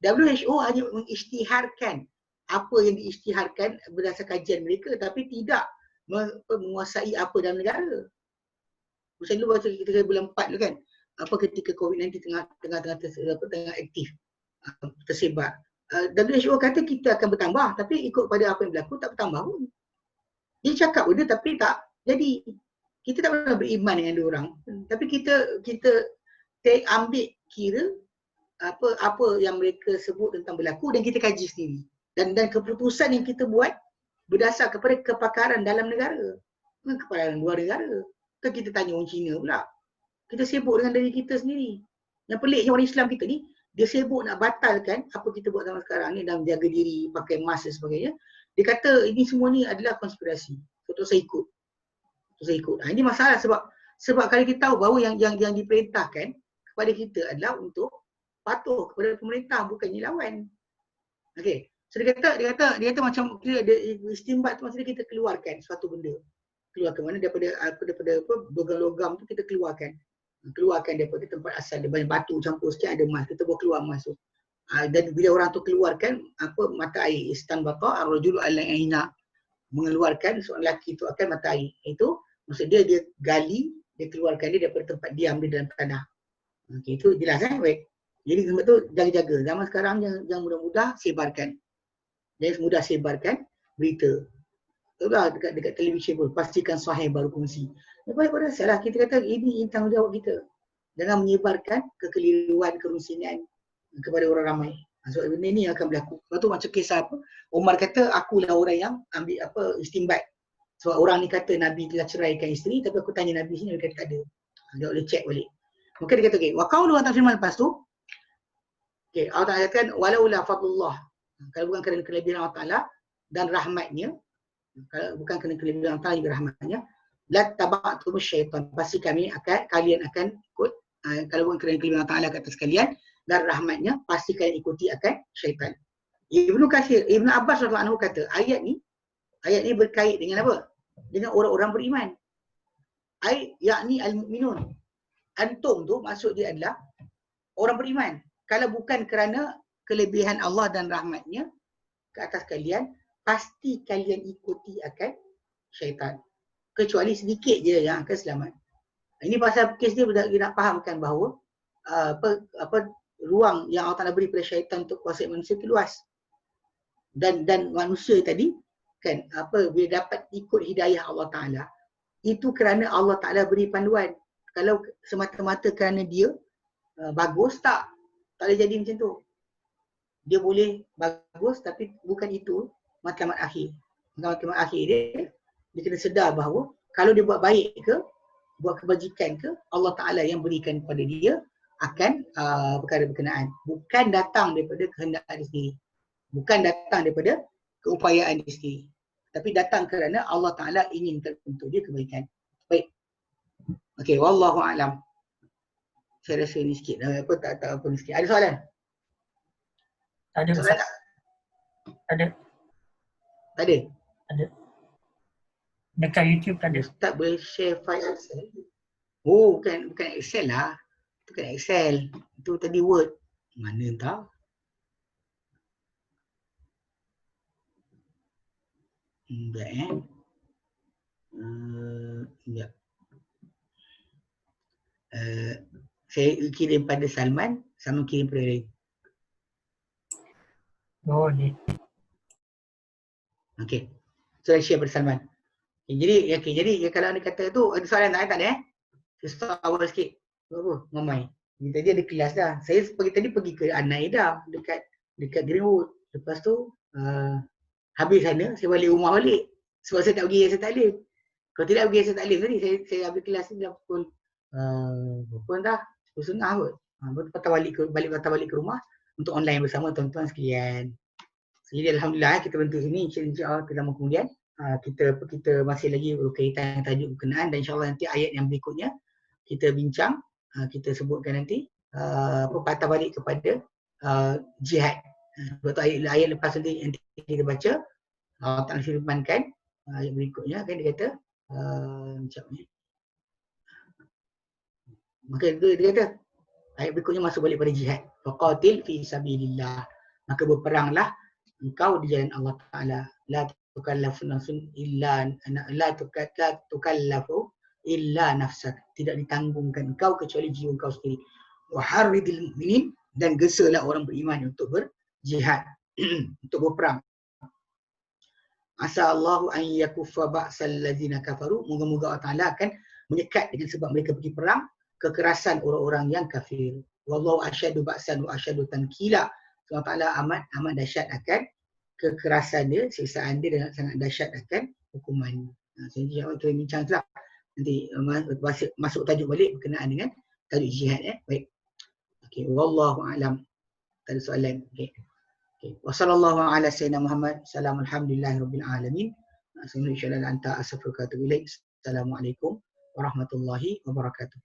WHO hanya mengisytiharkan apa yang diisytiharkan berdasar kajian mereka, tapi tidak menguasai apa dalam negara. Macam dulu waktu kita bulan 4 dulu kan, apa ketika COVID-19 tengah aktif, tersebar. WHO kata kita akan bertambah, tapi ikut pada apa yang berlaku tak bertambah pun. Dia cakap benda tapi tak jadi. Kita tak pernah beriman dengan dia orang. Tapi kita ambil kira apa yang mereka sebut tentang berlaku dan kita kaji sendiri. Dan keputusan yang kita buat berdasar kepada kepakaran dalam negara. Kepakaran luar negara. Kan kita tanya orang Cina pula. Kita sibuk dengan diri kita sendiri. Yang peliknya orang Islam kita ni, dia sibuk nak batalkan apa kita buat zaman sekarang ni dan menjaga diri, pakai mask dan sebagainya. Dia kata ini semua ni adalah konspirasi. Betul saya ikut. Ini masalah sebab kalau kita tahu bahawa yang diperintahkan kepada kita adalah untuk patuh kepada pemerintah, bukannya lawan. Okey. So dia kata macam kita ada istimbat tu, maksudnya kita keluarkan suatu benda. Keluarkan mana daripada logam-logam tu kita keluarkan. keluarkan daripada tempat asal dia, banyak batu campur sikit ada emas, kita bawa keluar emas tu. Dan bila orang tu keluarkan mata air, istanbata ar-rajulu al-aina, mengeluarkan seorang lelaki itu akan mata air. Itu maksud dia gali, dia keluarkan dia daripada tempat diam dia dalam tanah. Okey, itu jelas baik. Jadi sebab tu jaga-jaga. Zaman sekarang yang mudah-mudah sebarkan. Jangan mudah sebarkan berita. Itulah dekat televisyen pun pastikan sahih baru kongsi. Lepas pada salah kita kata ini tanggungjawab kita. Jangan menyebarkan kekeliruan, kerusinan kepada orang ramai. Sebab benda ni akan berlaku. Lepas tu macam kisah apa? Umar kata akulah orang yang ambil istimbat. Sebab orang ni kata Nabi telah ceraikan isteri, tapi aku tanya Nabi sini, dia kata tak ada. Dia boleh check balik. Maka dia kata, wa qaulu Allah firman lepas tu, Allah Ta'ala katakan, walaula fadlullah. Kalau bukan kerana kelebihan Allah Ta'ala dan rahmatnya, kalau bukan kerana kelebihan Allah Ta'ala dan rahmatnya, la taba'tum syaitan. Pasti kalian akan ikut, kalau bukan kerana kelebihan Allah Ta'ala kata sekalian, dan rahmatnya, pasti kalian ikuti akan syaitan. Ibnu Abbas radhiyallahu anhu kata, ayat ni berkait dengan apa? Dengan orang-orang beriman. Yakni al-mu'minun. Antum tu maksud dia adalah orang beriman. Kalau bukan kerana kelebihan Allah dan rahmatnya ke atas kalian, pasti kalian ikuti akan syaitan. Kecuali sedikit je yang akan selamat. Ini pasal kes dia nak fahamkan bahawa ruang yang Allah Ta'ala beri pada syaitan untuk kuasai manusia itu luas. Dan manusia tadi kan bila dapat ikut hidayah Allah Ta'ala, itu kerana Allah Ta'ala beri panduan. Kalau semata-mata kerana dia bagus, tak boleh jadi macam tu. Dia boleh bagus tapi bukan itu matlamat akhir. Matlamat akhir dia kena sedar bahawa kalau dia buat baik ke, buat kebajikan ke, Allah Ta'ala yang berikan kepada dia akan perkara berkenaan. Bukan datang daripada kehendak dia sendiri. Bukan datang daripada keupayaan dia sendiri. Tapi datang kerana Allah Ta'ala inginkan untuk dia kebaikan. Baik. Okey, wallahu a'lam. Saya rasa ni sikit. Tak apa ni sikit. Ada soalan? Tak ada. Soalan tak? Ada. Tak ada? Ada. Dekat YouTube tak ada. Ustaz boleh share file Excel? Oh, bukan Excel lah. Itu kan Excel. Itu tadi Word. Mana tahu? Sekejap sekejap. Saya kirim pada Salman, sama kirim pada lain. Oh, ni. Okey. So, saya share pada Salman. Okay, jadi kalau anda kata tu, ada soalan tak ada Saya stop awal sikit. Apa? Mamai. Tadi ada kelas dah. Saya tadi pergi ke Anaida dekat Greenwood. Lepas tu habis sana, saya balik rumah balik. Sebab saya tak pergi Yayasan Taklim. Kalau tidak pergi Yayasan Taklim tadi, saya ambil kelas ni dah pukul berapa dah? 10.30 kot. Patah balik ke rumah untuk online bersama tuan-tuan sekalian. Jadi alhamdulillah kita bantu sini, insya-Allah kita kemudian kita masih lagi berkaitan dengan tajuk berkenaan dan insya-Allah nanti ayat yang berikutnya kita bincang, kita sebutkan nanti patah balik kepada jihad. Sebab tu ayat lepas nanti kita baca, Allah Ta'ala firmankan ayat berikutnya kan dia kata macam ni. Maka dia kata ayat berikutnya masuk balik pada jihad. Faqatil fi sabilillah. Maka berperanglah engkau di jalan Allah Ta'ala. La tukallafu nafsun illa tukallafu illa nafsak. Tidak ditanggungkan engkau kecuali jiwa engkau sendiri. Wa harridil mu'minin, dan gesalah orang beriman untuk berjihad, untuk berperang. Asa Allahu an yakuffa ba'sal ladzina kafaru. Moga-moga Allah Ta'ala akan menyekat dengan sebab mereka pergi perang kekerasan orang-orang yang kafir. Wallahu asyadu ba'san wa asyadu tankila. Allah Ta'ala amat dahsyat akan kekerasan dia, siksaan dia, dan sangat dahsyat akan hukuman. So insya-Allah kita bincang tu lah. Nanti masuk tajuk balik berkenaan dengan tajuk jihad. Baik. Okey, wallahu a'lam. Tak ada soalan. Okey. Wassallallahu ala sayyidina Muhammad. Alhamdulillahirabbil alamin. Assalamualaikum warahmatullahi wabarakatuh.